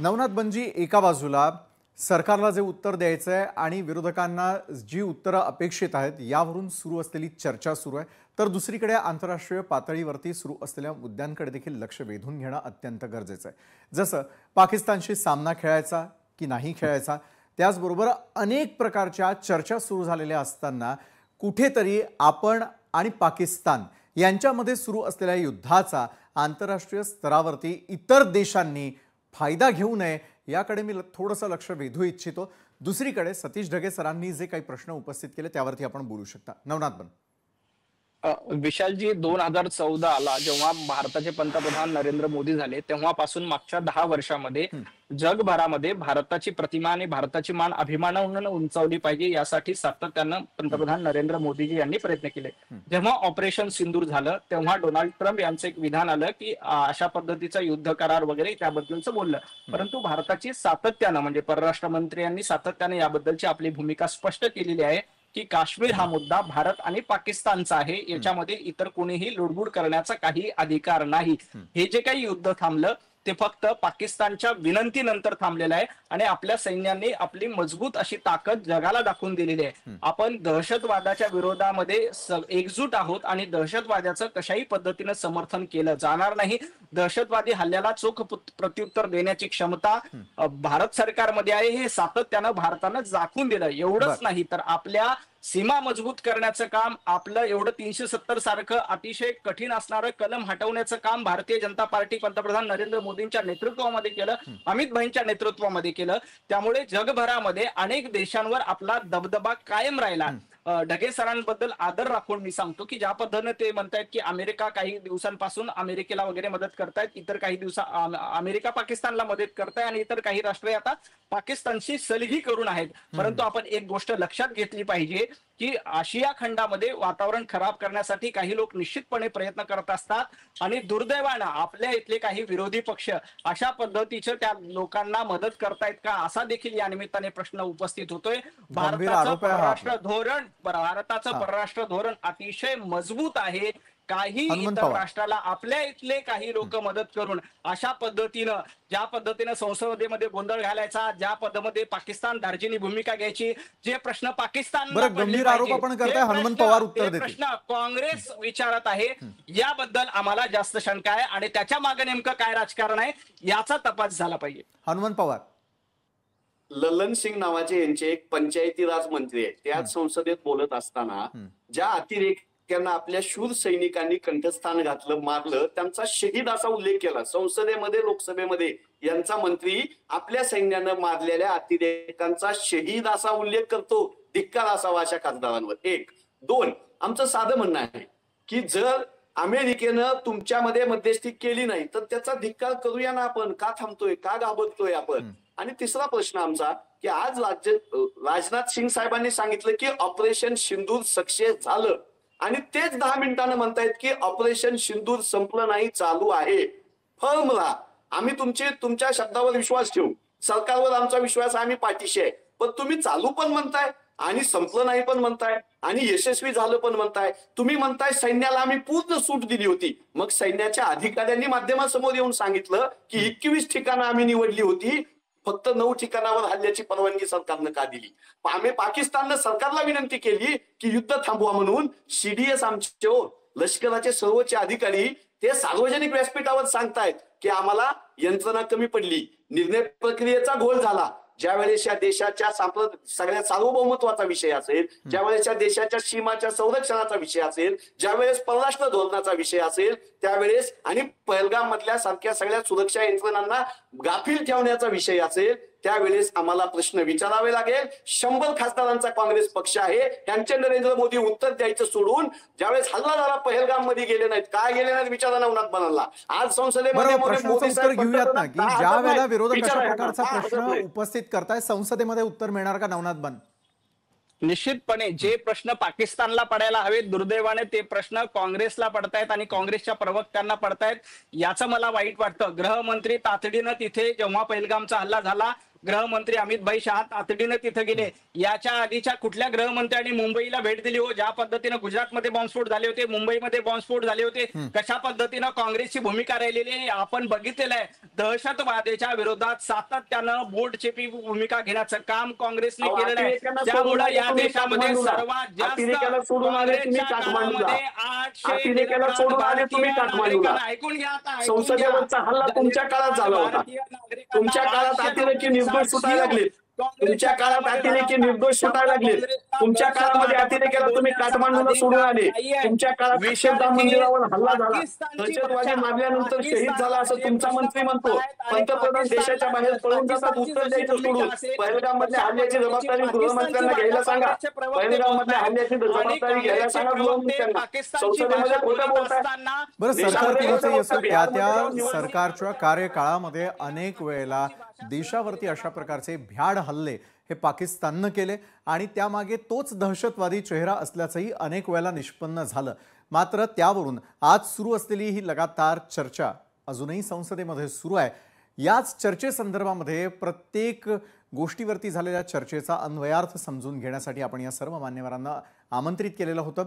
नवनाथ बनजी, एका बाजूला सरकारला जे उत्तर द्यायचं आहे आणि विरोधकांना जी उत्तरं अपेक्षित आहेत यावरून सुरू असलेली चर्चा सुरू आहे, तर दुसरीकडे आंतरराष्ट्रीय पातळीवरती सुरू असलेल्या मुद्द्यांकडे देखील लक्ष वेधून घेणं अत्यंत गरजेचं आहे. जसं पाकिस्तानशी सामना खेळायचा की नाही खेळायचा, त्याचबरोबर अनेक प्रकारच्या चर्चा सुरू झालेल्या असताना कुठेतरी आपण आणि पाकिस्तान यांच्यामध्ये सुरू असलेल्या युद्धाचा आंतरराष्ट्रीय स्तरावरती इतर देशांनी फायदा घेऊ नये याकडे मी थोडंसं लक्ष वेधू इच्छितो. दुसरीकडे सतीश ढगे सरांनी जे काही प्रश्न उपस्थित केले त्यावरती आपण बोलू शकता. नवनाथ बन. विशालजी, 2014ला जेव्हा भारताचे पंतप्रधान नरेंद्र मोदी झाले तेव्हापासून मागच्या 10 वर्षामध्ये जगभरामध्ये भारताची प्रतिमा आणि भारताची मान अभिमानाने उंचावली पाहिजे यासाठी सातत्यानं पंतप्रधान नरेंद्र मोदीजी यांनी प्रयत्न केले. जेव्हा ऑपरेशन सिंदूर झालं तेव्हा डोनाल्ड ट्रम्प यांचं एक विधान आलं की अशा पद्धतीचा युद्ध करार वगैरे त्याबद्दलचं बोललं. परंतु भारताची सातत्यानं म्हणजे परराष्ट्र मंत्री यांनी सातत्याने याबद्दलची आपली भूमिका स्पष्ट केलेली आहे की काश्मीर हा मुद्दा भारत आणि पाकिस्तानचा आहे, याच्यामध्ये इतर कोणीही लुडबुड करण्याचा काही अधिकार नाही. हे जे काही युद्ध थांबलं ते फक्त पाकिस्तानच्या विनंतीनंतर थांबलेलं आहे आणि आपल्या सैन्याने आपली मजबूत अशी ताकद जगाला दाखवून दिलेली आहे. आपण दहशतवादाच्या विरोधामध्ये एकजूट आहोत आणि दहशतवादाचं कशाही पद्धतीनं समर्थन केलं जाणार नाही. दहशतवादी हल्ल्याला चोख प्रत्युत्तर देण्याची क्षमता भारत सरकारमध्ये आहे हे सातत्यानं भारतानं दाखवून दिलं. एवढंच नाही तर आपल्या सीमा मजबूत करण्याचं काम, आपलं एवढं 370 सारखं अतिशय कठीण असणारं कलम हटवण्याचं काम भारतीय जनता पार्टी पंतप्रधान नरेंद्र मोदींच्या नेतृत्वामध्ये केलं, अमित भाईंच्या नेतृत्वामध्ये केलं. त्यामुळे जगभरामध्ये अनेक देशांवर आपला दबदबा कायम राहिला. ढगे सरांबद्दल आदर राखून मी सांगतो की ज्या पद्धतीने ते म्हणतायत की अमेरिका काही दिवसांपासून अमेरिकेला वगैरे मदत करतायत, इतर काही अमेरिका पाकिस्तानला मदत करताय आणि इतर काही राष्ट्र आता पाकिस्तानशी सलगी करून आहेत. परंतु आपण एक गोष्ट लक्षात घेतली पाहिजे की आशिया खंडामध्ये वातावरण खराब करण्यासाठी काही लोक निश्चितपणे प्रयत्न करत असतात आणि दुर्दैवानं आपल्या इथले काही विरोधी पक्ष अशा पद्धतीचे त्या लोकांना मदत करतायत का असा देखील या निमित्ताने प्रश्न उपस्थित होतोय. भारताचं परराष्ट्र धोरण अतिशय मजबूत आहे. काही इतर राष्ट्राला आपल्या इथले काही लोक मदत करून अशा पद्धतीनं ज्या पद्धतीनं संसदेमध्ये गोंधळ घालायचा, ज्या पद्धतीमध्ये पाकिस्तान धार्जिनी भूमिका घ्यायची, जे प्रश्न पाकिस्तानला गंभीर आरोप आपण करताय, हनुमंत पवार उत्तर देतील. प्रश्न काँग्रेस विचारत आहे याबद्दल आम्हाला जास्त शंका आहे आणि त्याच्या मागे नेमकं काय राजकारण आहे याचा तपास झाला पाहिजे. हनुमंत पवार. ललन सिंग नावाचे यांचे एक पंचायती राज मंत्री आहेत. ते आज संसदेत बोलत असताना ज्या त्यांना आपल्या शूर सैनिकांनी कंठस्थान घातलं, मारलं, त्यांचा शहीद असा उल्लेख केला संसदेमध्ये, लोकसभेमध्ये. यांचा मंत्री आपल्या सैन्यानं मारलेल्या अतिरेकांचा शहीद असा उल्लेख करतो. धिक्कार असावा अशा खासदारांवर. 1. 2, आमचं साधं म्हणणं आहे की जर अमेरिकेनं तुमच्यामध्ये मध्यस्थी केली नाही तर त्याचा धिक्कार करूया ना आपण. का थांबतोय, का घाबरतोय आपण? आणि तिसरा प्रश्न आमचा की आज राजनाथ सिंग साहेबांनी सांगितलं की ऑपरेशन सिंदूर सक्सेस झालं आणि तेच 10 मिनिटांना म्हणतायत की ऑपरेशन सिंदूर संपलं नाही, चालू आहे. फर्म राहा. आम्ही तुमच्या शब्दावर विश्वास ठेवू, सरकारवर आमचा विश्वास आहे, आम्ही पाठीशी आहे. पण तुम्ही चालू पण म्हणताय आणि संपलं नाही पण म्हणताय आणि यशस्वी झालं पण म्हणताय. तुम्ही म्हणताय सैन्याला आम्ही पूर्ण सूट दिली होती. मग सैन्याच्या अधिकाऱ्यांनी माध्यमासमोर येऊन सांगितलं की 21 ठिकाणं आम्ही निवडली होती, फक्त 9 ठिकाणावर हल्ल्याची परवानगी सरकारनं का दिली? आम्ही पाकिस्ताननं सरकारला विनंती केली की युद्ध थांबवा म्हणून. सीडीएस आमचे लष्कराचे सर्वोच्च अधिकारी ते सार्वजनिक व्यासपीठावर सांगतायत की आम्हाला यंत्रणा कमी पडली, निर्णय प्रक्रियेचा घोळ झाला. ज्यावेळेस या देशाच्या सगळ्या सार्वभौमत्वाचा विषय असेल, ज्यावेळेस या देशाच्या सीमाच्या संरक्षणाचा विषय असेल, ज्यावेळेस परराष्ट्र धोरणाचा विषय असेल, त्यावेळेस आणि पहलगाम मधल्या सारख्या सगळ्या सुरक्षा यंत्रणांना गाफील ठेवण्याचा विषय असेल, त्यावेळेस आम्हाला प्रश्न विचारावे लागेल. 100 खासदारांचा काँग्रेस पक्ष आहे, यांचे नरेंद्र मोदी उत्तर द्यायचं सोडून ज्यावेळेस हल्ला झाला पहलगाम मध्ये गेले नाहीत, काय गेले नाहीत विचारा नवनाथ बनाला. आज संसदेमध्ये प्रश्नाचं उत्तर घेऊयात ना की ज्या वेळेला विरोधक अशा प्रकारचा प्रश्न उपस्थित करताय, संसदेमध्ये उत्तर मिळणार का नवनाथ बन? निश्चितपणे जे प्रश्न पाकिस्तानला पडायला हवेत, दुर्दैवाने ते प्रश्न काँग्रेसला पडतायत आणि काँग्रेसच्या प्रवक्त्यांना पडतायत. याचं मला वाईट वाटतं. गृहमंत्री तातडीनं तिथे जेव्हा पहलगामचा हल्ला झाला, गृहमंत्री अमित भाई शहा तातडीनं तिथे गेले. याच्या आधीच्या कुठल्या गृहमंत्र्यांनी मुंबईला भेट दिली हो? ज्या पद्धतीनं गुजरातमध्ये बॉम्बस्फोट झाले होते, मुंबईमध्ये बॉम्बस्फोट झाले होते, कशा पद्धतीनं काँग्रेसची भूमिका राहिलेली आहे आपण बघितलेलं आहे. दहशतवादाच्या विरोधात सातत्यानं बोटचेपी भूमिका घेण्याचं काम काँग्रेसने केलेलं आहे. त्यामुळे या देशामध्ये सर्वात जास्त ऐकून घ्या आता, संसदेवरचा हल्ला तुमच्या काळात झाला होता. तुमच्या काळात अतिरेकी निर्दोष सुटायला लागले. तुमच्या काळात अतिरेकी निर्दोष सुटायला लागले. तुमच्या काळामध्ये अतिरेक्याला तुम्ही काठमांडूला सोडून आले. तुमच्या काळात अक्षरधाम मंदिरावर हल्ला झाला, दहशतवादी मारल्यानंतर शहीद झाला असं तुमचा मंत्री म्हणतो. पंतप्रधान देशाच्या बाहेर पळून जातात उत्तर द्यायचं सोडून. पहलगाम मधल्या हल्ल्याची जबाबदारी गृहमंत्र्यांना घ्यायला सांगा. पहलगाम मधल्या हल्ल्याची जबाबदारी घ्यायला सांगा गृहमंत्र्यांना. संसदेमध्ये खोटं बोलताय. बरं, सरकार केलं असं त्या सरकारच्या कार्यकाळामध्ये अनेक वेळेला देशावरती अशा प्रकारचे भ्याड हल्ले हे पाकिस्ताननं केले आणि त्यामागे तोच दहशतवादी चेहरा असल्याचंही अनेक वेळेला निष्पन्न झालं. मात्र त्यावरून आज सुरू असलेली ही लगातार चर्चा अजूनही संसदेमध्ये सुरू आहे. याच चर्चेसंदर्भामध्ये प्रत्येक गोष्टीवरती झालेल्या चर्चेचा अन्वयार्थ समजून घेण्यासाठी आपण या सर्व मान्यवरांना आमंत्रित केलेलं होतं.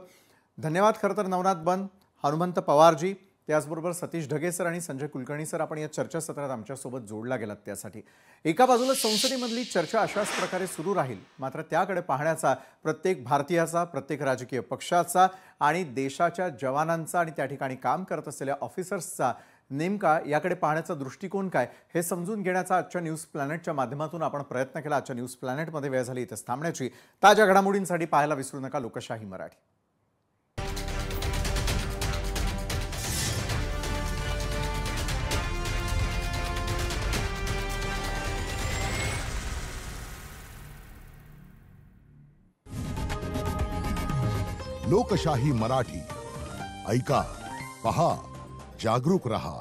धन्यवाद खरं तर नवनाथ बन, हनुमंत पवारजी, त्याचबरोबर सतीश ढगे सर आणि संजय कुलकर्णी सर, आपण या चर्चासत्रात आमच्यासोबत जोडला गेलात त्यासाठी. एका बाजूला संसदेमधली चर्चा अशाच प्रकारे सुरू राहील, मात्र त्याकडे पाहण्याचा प्रत्येक भारतीयाचा, प्रत्येक राजकीय पक्षाचा आणि देशाच्या जवानांचा आणि त्या ठिकाणी काम करत असलेल्या ऑफिसर्सचा नेमका याकडे पाहण्याचा दृष्टिकोन काय हे समजून घेण्याचा आजच्या न्यूज प्लॅनेटच्या माध्यमातून आपण प्रयत्न केला. आजच्या न्यूज प्लॅनेटमध्ये वेळ झाली इथेच थांबण्याची. ताज्या घडामोडींसाठी पाहायला विसरू नका लोकशाही मराठी. लोकशाही मराठी ऐका, पहा, जागरूक रहा.